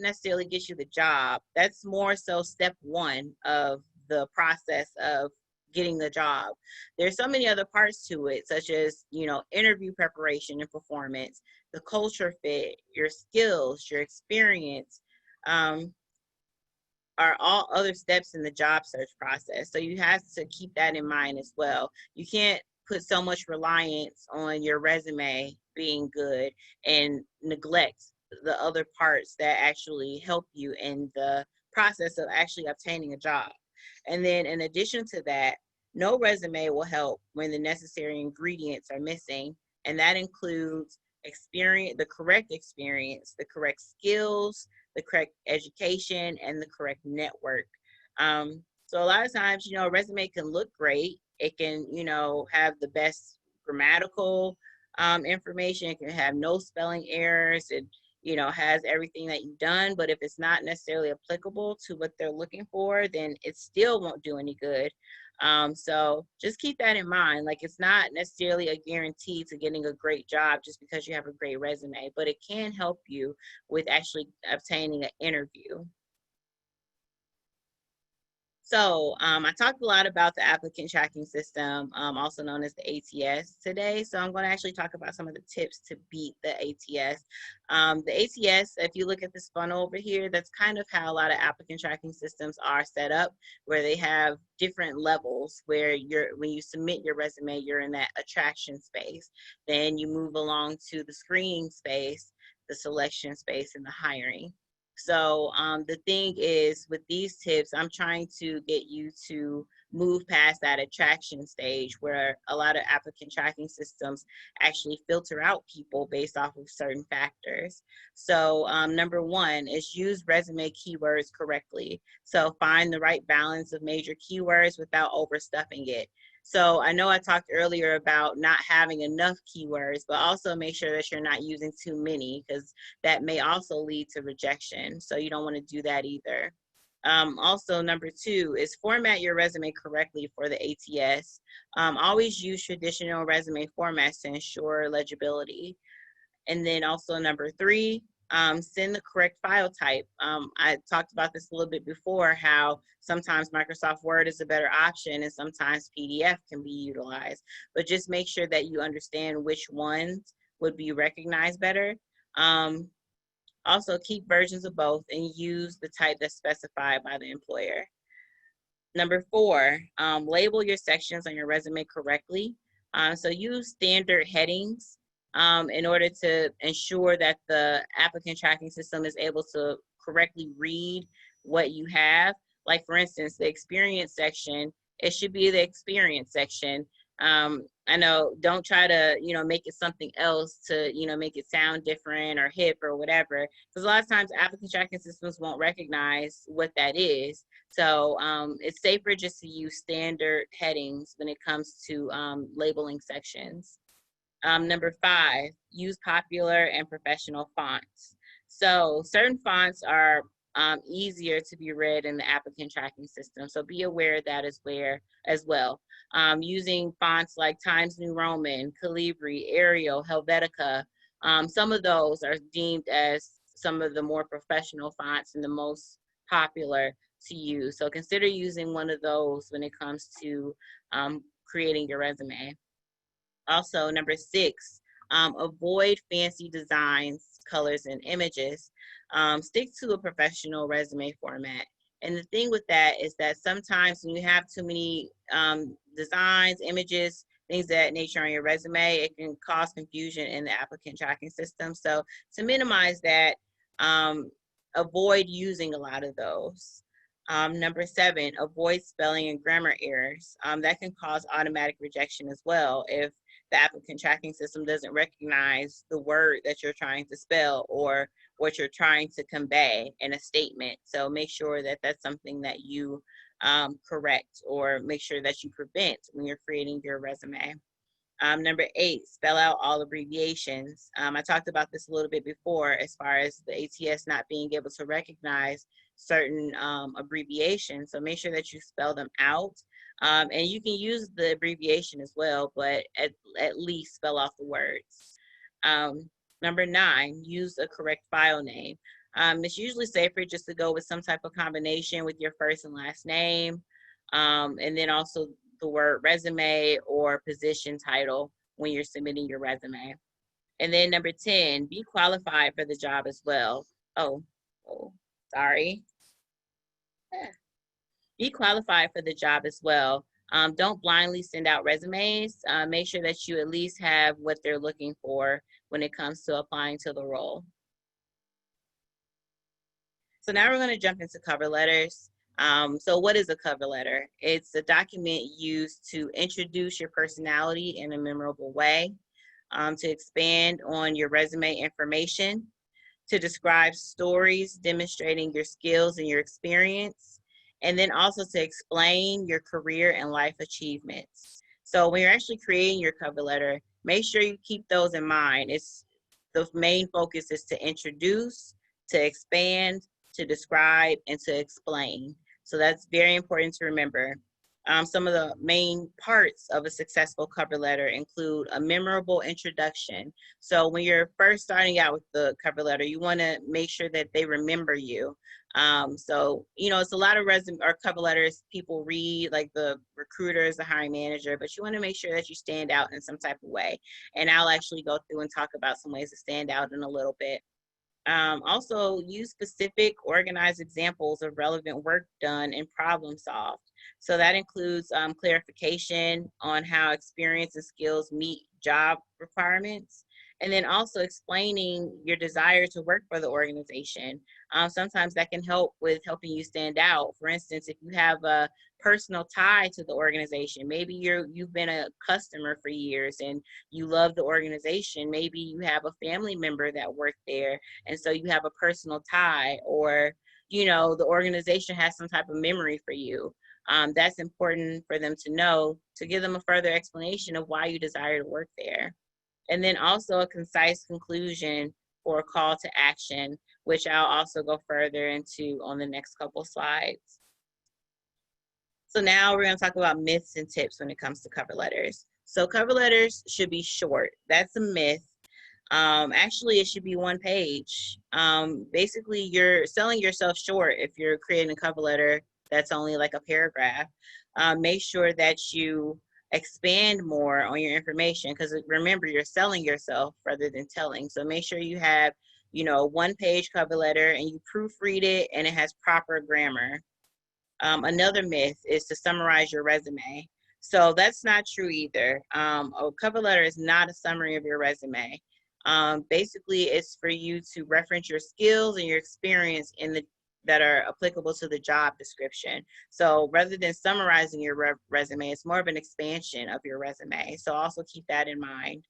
necessarily get you the job. That's more so step one of the process of getting the job. There's so many other parts to it, such as, interview preparation and performance, the culture fit, your skills, your experience, are all other steps in the job search process. So you have to keep that in mind as well. You can't put so much reliance on your resume being good and neglect the other parts that actually help you in the process of actually obtaining a job. And then in addition to that, no resume will help when the necessary ingredients are missing. And that includes experience, the correct experience, the correct skills, the correct education, and the correct network. So a lot of times, a resume can look great. It can, have the best grammatical information. It can have no spelling errors. It, has everything that you've done. But if it's not necessarily applicable to what they're looking for, then it still won't do any good. So just keep that in mind. Like, it's not necessarily a guarantee to getting a great job just because you have a great resume, but it can help you with actually obtaining an interview. So I talked a lot about the applicant tracking system, also known as the ATS today. So I'm going to actually talk about some of the tips to beat the ATS. The ATS, if you look at this funnel over here, that's kind of how a lot of applicant tracking systems are set up, where they have different levels where when you submit your resume, you're in that attraction space. Then you move along to the screening space, the selection space, and the hiring. So the thing is, with these tips, I'm trying to get you to move past that attraction stage where a lot of applicant tracking systems actually filter out people based off of certain factors. So number one is use resume keywords correctly. So find the right balance of major keywords without overstuffing it. So I know I talked earlier about not having enough keywords, but also make sure that you're not using too many, because that may also lead to rejection. So you don't want to do that either. Also, number two is format your resume correctly for the ATS. Always use traditional resume formats to ensure legibility. And then also number three, send the correct file type. I talked about this a little bit before, how sometimes Microsoft Word is a better option and sometimes PDF can be utilized, but just make sure that you understand which ones would be recognized better. Also, keep versions of both and use the type that's specified by the employer. Number four, label your sections on your resume correctly. So use standard headings in order to ensure that the applicant tracking system is able to correctly read what you have. Like for instance, the experience section, it should be the experience section. I know, don't try to, make it something else to, make it sound different or hip or whatever. Because a lot of times applicant tracking systems won't recognize what that is. So it's safer just to use standard headings when it comes to labeling sections. Number five, use popular and professional fonts. So certain fonts are easier to be read in the applicant tracking system. So be aware of that as well. Using fonts like Times New Roman, Calibri, Arial, Helvetica, some of those are deemed as some of the more professional fonts and the most popular to use. So consider using one of those when it comes to creating your resume. Also, number six, avoid fancy designs, colors, and images. Stick to a professional resume format. And the thing with that is that sometimes when you have too many designs, images, things of that nature on your resume, it can cause confusion in the applicant tracking system. So to minimize that, avoid using a lot of those. Number seven, avoid spelling and grammar errors. That can cause automatic rejection as well if the applicant tracking system doesn't recognize the word that you're trying to spell or what you're trying to convey in a statement. So make sure that that's something that you correct or make sure that you prevent when you're creating your resume. Number eight, spell out all abbreviations. I talked about this a little bit before as far as the ATS not being able to recognize certain abbreviations. So make sure that you spell them out. And you can use the abbreviation as well, but at least spell out the words. Number nine, use a correct file name. It's usually safer just to go with some type of combination with your first and last name. And then also the word resume or position title when you're submitting your resume. And then number 10, be qualified for the job as well. Sorry. Be qualified for the job as well. Don't blindly send out resumes. Make sure that you at least have what they're looking for when it comes to applying to the role. So now we're going to jump into cover letters. So what is a cover letter? It's a document used to introduce your personality in a memorable way, to expand on your resume information, to describe stories demonstrating your skills and your experience, and then also to explain your career and life achievements. So when you're actually creating your cover letter, make sure you keep those in mind. The main focus is to introduce, to expand, to describe, and to explain. So that's very important to remember. Some of the main parts of a successful cover letter include a memorable introduction. So when you're first starting out with the cover letter, you want to make sure that they remember you. So, it's a lot of resume or cover letters people read, like the recruiters, the hiring manager, but you want to make sure that you stand out in some type of way. And I'll actually go through and talk about some ways to stand out in a little bit. Also, use specific organized examples of relevant work done and problem solved. So that includes clarification on how experience and skills meet job requirements, And then also explaining your desire to work for the organization. Sometimes that can help with helping you stand out. For instance, if you have a personal tie to the organization, maybe you've been a customer for years and you love the organization. Maybe you have a family member that worked there, and so you have a personal tie, or the organization has some type of memory for you. That's important for them to know, to give them a further explanation of why you desire to work there. And then also a concise conclusion or a call to action, which I'll also go further into on the next couple slides. So now we're going to talk about myths and tips when it comes to cover letters. So cover letters should be short. That's a myth. Actually, it should be one page. Basically, you're selling yourself short if you're creating a cover letter that's only like a paragraph. Make sure that you expand more on your information, because remember, you're selling yourself rather than telling. So make sure you have, one page cover letter and you proofread it and it has proper grammar. Another myth is to summarize your resume. So that's not true either. A cover letter is not a summary of your resume. Basically, it's for you to reference your skills and your experience that are applicable to the job description. So rather than summarizing your resume, it's more of an expansion of your resume. So also keep that in mind.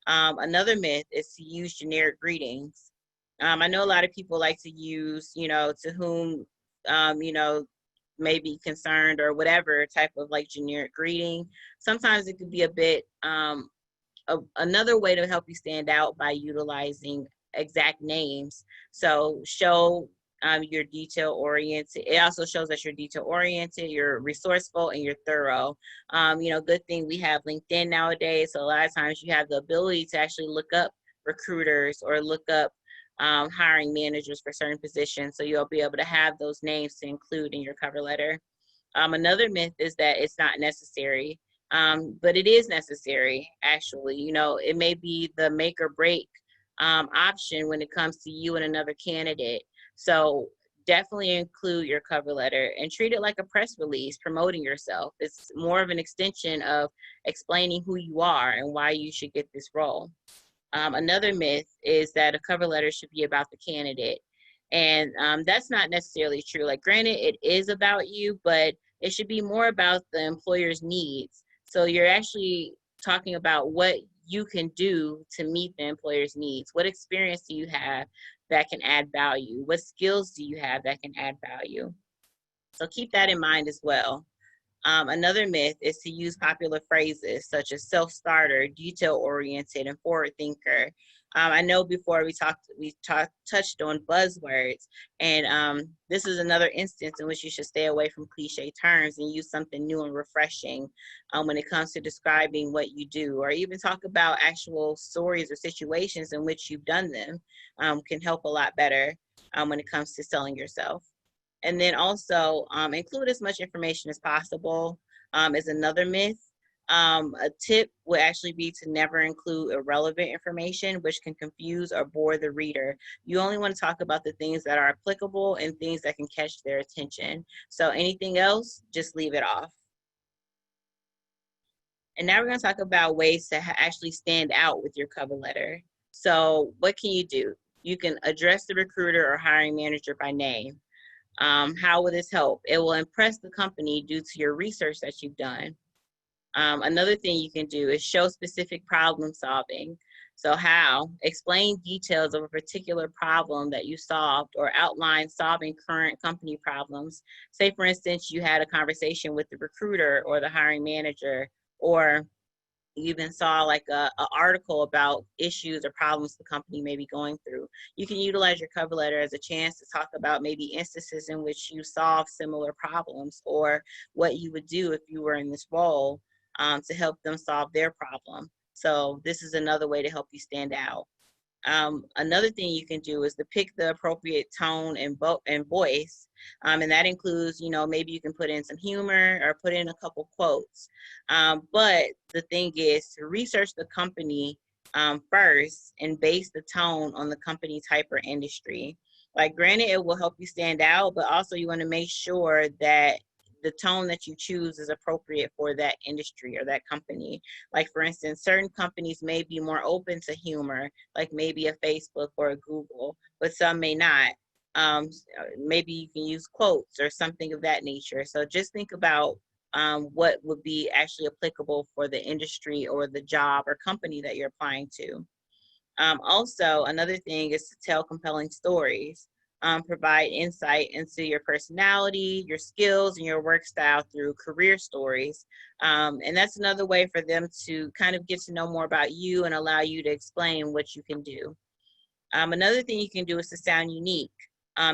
Another myth is to use generic greetings. I know a lot of people like to use, to whom, may be concerned or whatever type of like generic greeting. Sometimes it could be a bit, another way to help you stand out by utilizing exact names. So show you're detail oriented. It also shows that you're detail oriented, you're resourceful, and you're thorough. Good thing we have LinkedIn nowadays. So a lot of times you have the ability to actually look up recruiters or look up hiring managers for certain positions. So you'll be able to have those names to include in your cover letter. Another myth is that it's not necessary, but it is necessary, actually. It may be the make or break option when it comes to you and another candidate. So definitely include your cover letter and treat it like a press release promoting yourself. It's more of an extension of explaining who you are and why you should get this role. Another myth is that a cover letter should be about the candidate. And that's not necessarily true. Like, granted, it is about you, but it should be more about the employer's needs. So you're actually talking about what you can do to meet the employer's needs. What experience do you have that can add value? What skills do you have that can add value? So keep that in mind as well. Another myth is to use popular phrases such as self-starter, detail-oriented, and forward thinker. I know before we touched on buzzwords, and this is another instance in which you should stay away from cliche terms and use something new and refreshing when it comes to describing what you do, or even talk about actual stories or situations in which you've done them. Can help a lot better when it comes to selling yourself. And then also include as much information as possible is another myth. A tip would actually be to never include irrelevant information, which can confuse or bore the reader. You only want to talk about the things that are applicable and things that can catch their attention. So anything else, just leave it off. And now we're going to talk about ways to actually stand out with your cover letter. So what can you do? You can address the recruiter or hiring manager by name. How will this help? It will impress the company due to your research that you've done. Another thing you can do is show specific problem solving. So how? Explain details of a particular problem that you solved or outline solving current company problems. Say, for instance, you had a conversation with the recruiter or the hiring manager, or you even saw like a article about issues or problems the company may be going through. You can utilize your cover letter as a chance to talk about maybe instances in which you solve similar problems, or what you would do if you were in this role to help them solve their problem. So this is another way to help you stand out. Another thing you can do is to pick the appropriate tone and voice. And that includes, maybe you can put in some humor or put in a couple quotes. But the thing is to research the company first and base the tone on the company type or industry. Like, granted, it will help you stand out, but also you want to make sure that the tone that you choose is appropriate for that industry or that company. Like for instance, certain companies may be more open to humor, like maybe a Facebook or a Google, but some may not. Maybe you can use quotes or something of that nature. So just think about what would be actually applicable for the industry or the job or company that you're applying to. Also, another thing is to tell compelling stories. Provide insight into your personality, your skills, and your work style through career stories. And that's another way for them to kind of get to know more about you and allow you to explain what you can do. Another thing you can do is to sound unique.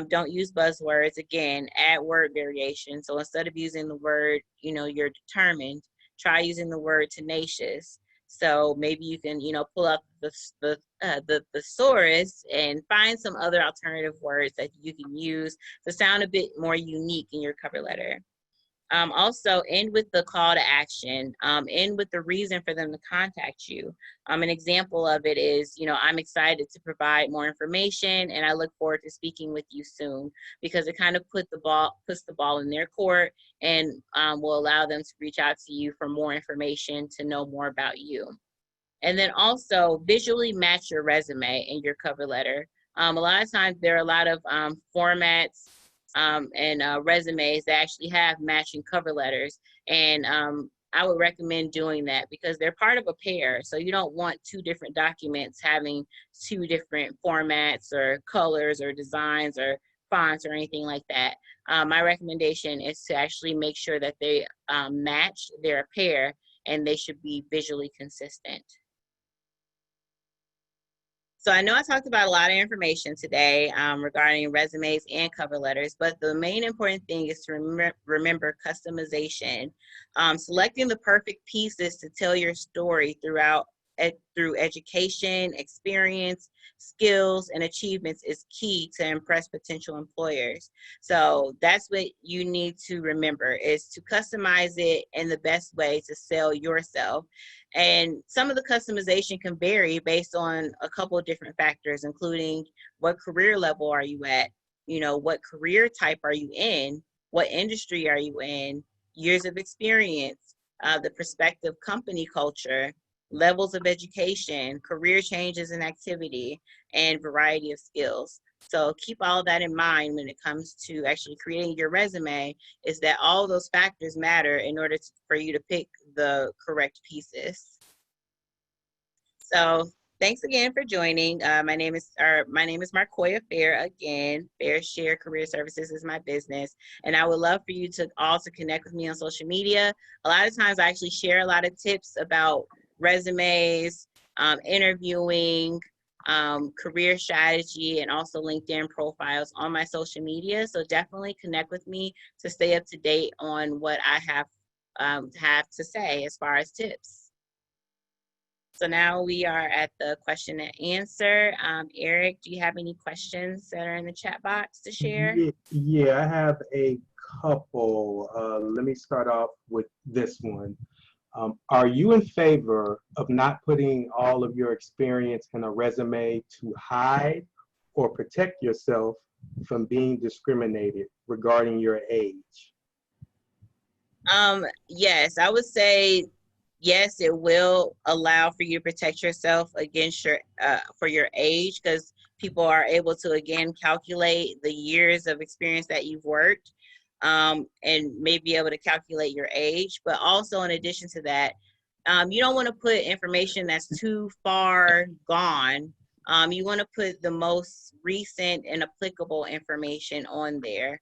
Don't use buzzwords. Again, add word variation. So instead of using the word, you're determined, try using the word tenacious. So maybe you can, pull up the thesaurus and find some other alternative words that you can use to sound a bit more unique in your cover letter. Also, end with the call to action, end with the reason for them to contact you. An example of it is, I'm excited to provide more information and I look forward to speaking with you soon, because it kind of puts the ball in their court and will allow them to reach out to you for more information to know more about you. And then also visually match your resume and your cover letter. A lot of times there are a lot of formats and resumes that actually have matching cover letters. And I would recommend doing that because they're part of a pair. So you don't want two different documents having two different formats or colors or designs or fonts or anything like that. My recommendation is to actually make sure that they match, they're a pair, and they should be visually consistent. So I know I talked about a lot of information today regarding resumes and cover letters, but the main important thing is to remember customization. Selecting the perfect pieces to tell your story through education, experience, skills, and achievements is key to impress potential employers. So that's what you need to remember, is to customize it in the best way to sell yourself. And some of the customization can vary based on a couple of different factors, including what career level are you at, what career type are you in, what industry are you in, years of experience, the prospective company culture, levels of education, career changes and activity, and variety of skills. So keep all that in mind when it comes to actually creating your resume, is that all those factors matter in order for you to pick the correct pieces. So thanks again for joining. My name is Marcoya Fair. Again, Fair Share Career Services is my business, and I would love for you to also connect with me on social media. A lot of times I actually share a lot of tips about resumes, interviewing, career strategy, and also LinkedIn profiles on my social media. So definitely connect with me to stay up to date on what I have to say as far as tips. So now we are at the question and answer. Eric, do you have any questions that are in the chat box to share?
Yeah, I have a couple. Let me start off with this one. Are you in favor of not putting all of your experience in a resume to hide or protect yourself from being discriminated regarding your age?
Yes, I would say yes, it will allow for you to protect yourself against for your age, because people are able to, again, calculate the years of experience that you've worked, and may be able to calculate your age. But also, in addition to that, you don't want to put information that's too far gone. You want to put the most recent and applicable information on there.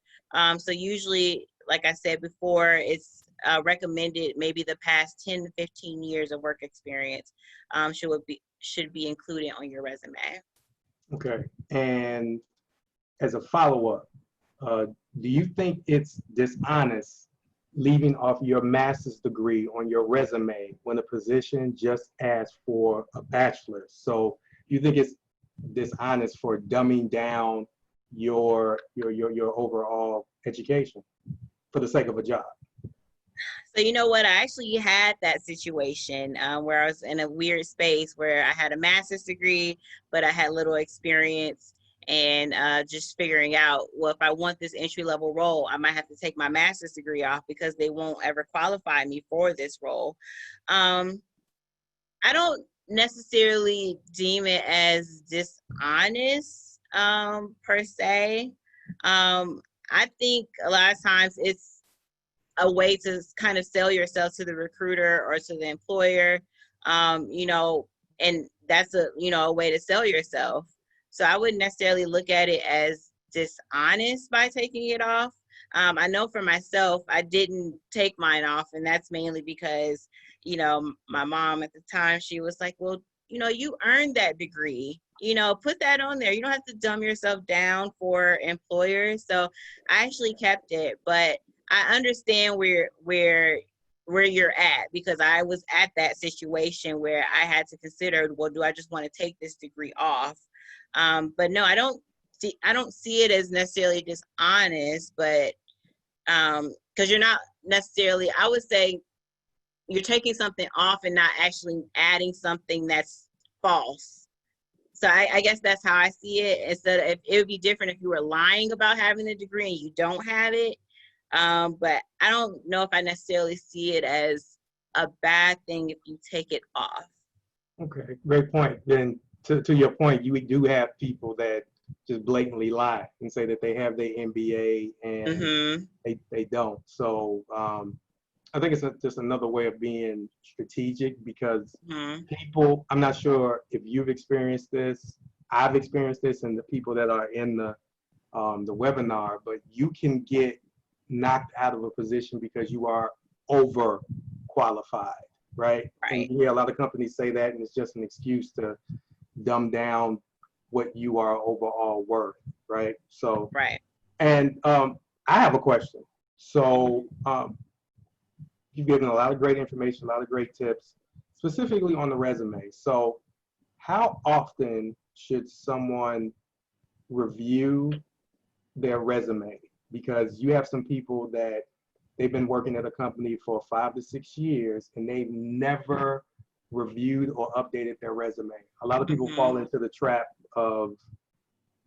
So usually, like I said before, it's recommended maybe the past 10 to 15 years of work experience should be included on your resume.
Okay. And as a follow-up, do you think it's dishonest leaving off your master's degree on your resume when a position just asks for a bachelor's? So you think it's dishonest for dumbing down your overall education for the sake of a job?
So you know what? I actually had that situation where I was in a weird space where I had a master's degree, but I had little experience. and just figuring out, well, if I want this entry level role, I might have to take my master's degree off because they won't ever qualify me for this role. I don't necessarily deem it as dishonest per se. I think a lot of times it's a way to kind of sell yourself to the recruiter or to the employer, and that's a way to sell yourself. So I wouldn't necessarily look at it as dishonest by taking it off. I know for myself, I didn't take mine off, and that's mainly because, my mom at the time, she was like, well, you earned that degree, put that on there. You don't have to dumb yourself down for employers. So I actually kept it, but I understand where you're at, because I was at that situation where I had to consider, well, do I just want to take this degree off? But no, I don't see it as necessarily dishonest, but because you're not necessarily, I would say, you're taking something off and not actually adding something that's false. So I guess that's how I see it. Instead of, it would be different if you were lying about having the degree and you don't have it. But I don't know if I necessarily see it as a bad thing if you take it off.
Okay, great point. Then to your point, you do have people that just blatantly lie and say that they have their MBA and they don't. So I think it's just another way of being strategic, because people, I'm not sure if you've experienced this, I've experienced this, and the people that are in the webinar, but you can get knocked out of a position because you are over qualified, right? And you hear a lot of companies say that, and it's just an excuse to dumb down what you are overall worth, right? So, and I have a question. So you've given a lot of great information, a lot of great tips, specifically on the resume. So how often should someone review their resume? Because you have some people that they've been working at a company for 5 to 6 years and they've never reviewed or updated their resume. A lot of people fall into the trap of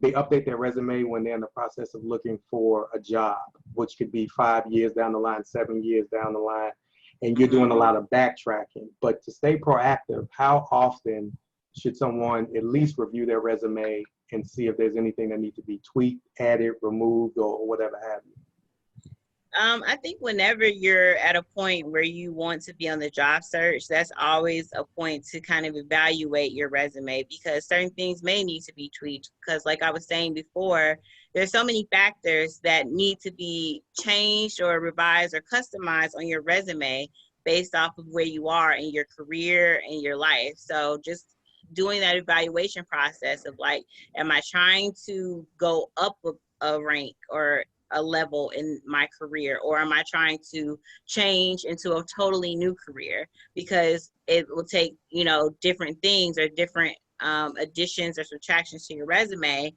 they update their resume when they're in the process of looking for a job, which could be 5 years down the line, 7 years down the line, and you're doing a lot of backtracking. But to stay proactive, how often should someone at least review their resume and see if there's anything that needs to be tweaked, added, removed, or whatever have you?
I think whenever you're at a point where you want to be on the job search, that's always a point to kind of evaluate your resume, because certain things may need to be tweaked. Because like I was saying before, there's so many factors that need to be changed or revised or customized on your resume based off of where you are in your career and your life. So just doing that evaluation process of like, am I trying to go up a rank or a level in my career, or am I trying to change into a totally new career? Because it will take, different things or different additions or subtractions to your resume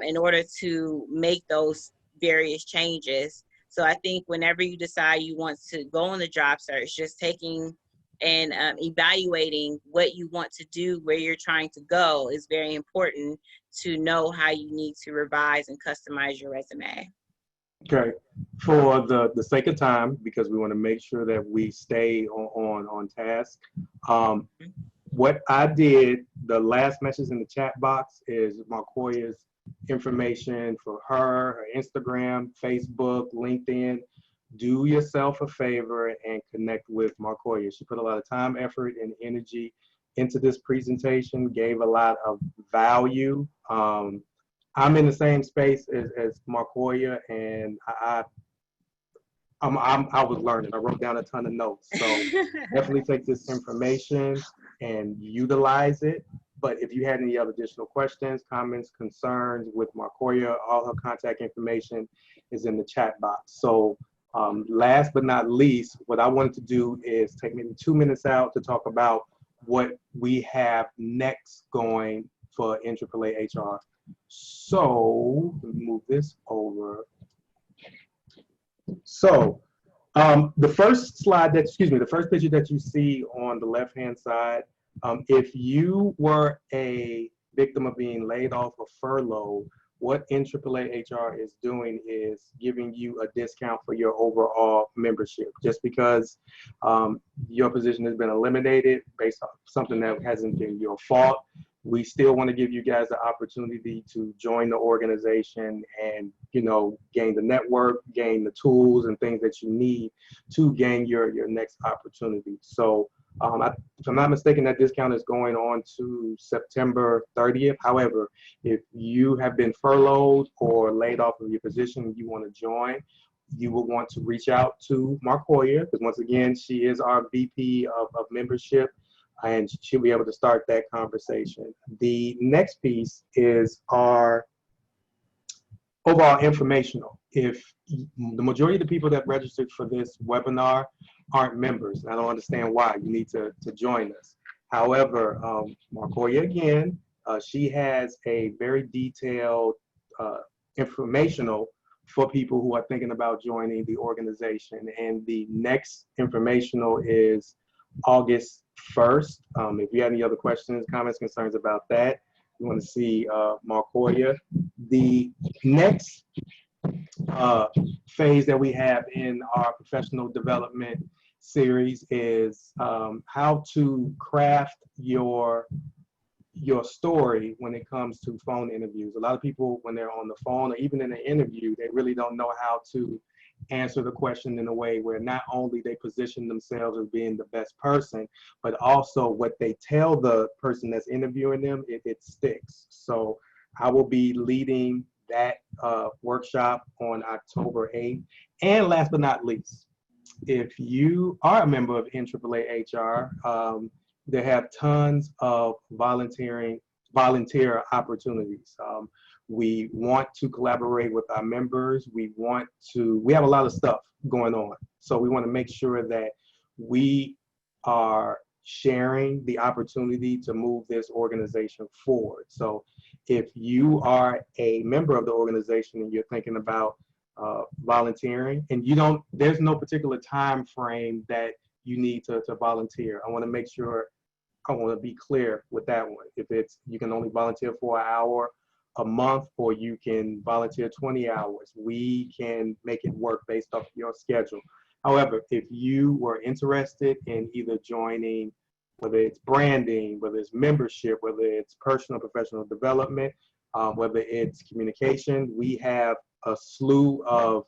in order to make those various changes. So I think whenever you decide you want to go on the job search, just taking and evaluating what you want to do, where you're trying to go, is very important to know how you need to revise and customize your resume.
Okay, for the sake of time, because we want to make sure that we stay on task. What I did, the last message in the chat box is Marcoya's information for her Instagram, Facebook, LinkedIn. Do yourself a favor and connect with Marcoya. She put a lot of time, effort, and energy into this presentation, gave a lot of value. I'm in the same space as Marcoya, and I was learning. I wrote down a ton of notes. So definitely take this information and utilize it. But if you had any other additional questions, comments, concerns with Marcoya, all her contact information is in the chat box. So last but not least, what I wanted to do is take maybe 2 minutes out to talk about what we have next going for NAAA HR. So let me move this over. So the first picture that you see on the left-hand side, if you were a victim of being laid off or furloughed, what NAAA HR is doing is giving you a discount for your overall membership. Just because your position has been eliminated based on something that hasn't been your fault, we still want to give you guys the opportunity to join the organization and, you know, gain the network, gain the tools and things that you need to gain your next opportunity. So if I'm not mistaken, that discount is going on to September 30th. However, if you have been furloughed or laid off of your position and you want to join, you will want to reach out to Marcoya, because once again, she is our VP of membership, and she'll be able to start that conversation. The next piece is our overall informational. If the majority of the people that registered for this webinar aren't members, I don't understand why. You need to join us. However, Marcoya again, she has a very detailed informational for people who are thinking about joining the organization. And the next informational is August 1st. If you have any other questions, comments, concerns about that, you want to see Marcoya. The next phase that we have in our professional development series is how to craft your story when it comes to phone interviews. A lot of people, when they're on the phone or even in an interview, they really don't know how to answer the question in a way where not only they position themselves as being the best person, but also what they tell the person that's interviewing them, it sticks. So I will be leading that workshop on October 8th. And last but not least, if you are a member of NAAA HR, they have tons of volunteer opportunities. We want to collaborate with our members. We have a lot of stuff going on. So we want to make sure that we are sharing the opportunity to move this organization forward. So if you are a member of the organization and you're thinking about volunteering, and there's no particular time frame that you need to volunteer. I want to be clear with that one. If you can only volunteer for an hour a month, or you can volunteer 20 hours, we can make it work based off your schedule. However, if you were interested in either joining, whether it's branding, whether it's membership, whether it's personal professional development, whether it's communication, we have a slew of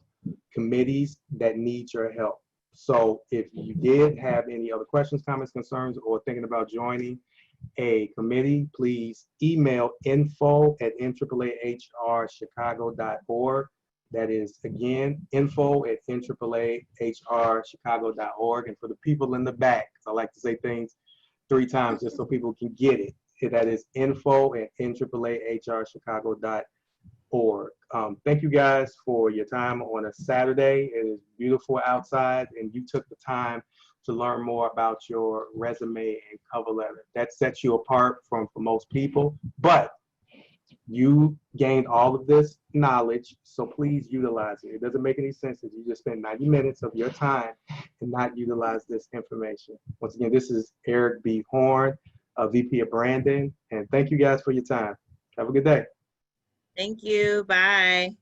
committees that need your help. So if you did have any other questions, comments, concerns, or thinking about joining a committee, please email info@NAAAHRchicago.org. That is, again, info@NAAAHRchicago.org. And for the people in the back, I like to say things 3 times just so people can get it. That is info@NAAAHRchicago.org. Thank you guys for your time on a Saturday. It is beautiful outside, and you took the time to learn more about your resume and cover letter. That sets you apart from most people, but you gained all of this knowledge, so please utilize it. It doesn't make any sense if you just spend 90 minutes of your time and not utilize this information. Once again, this is Eric B. Horn, VP of Branding, and thank you guys for your time. Have a good day.
Thank you. Bye.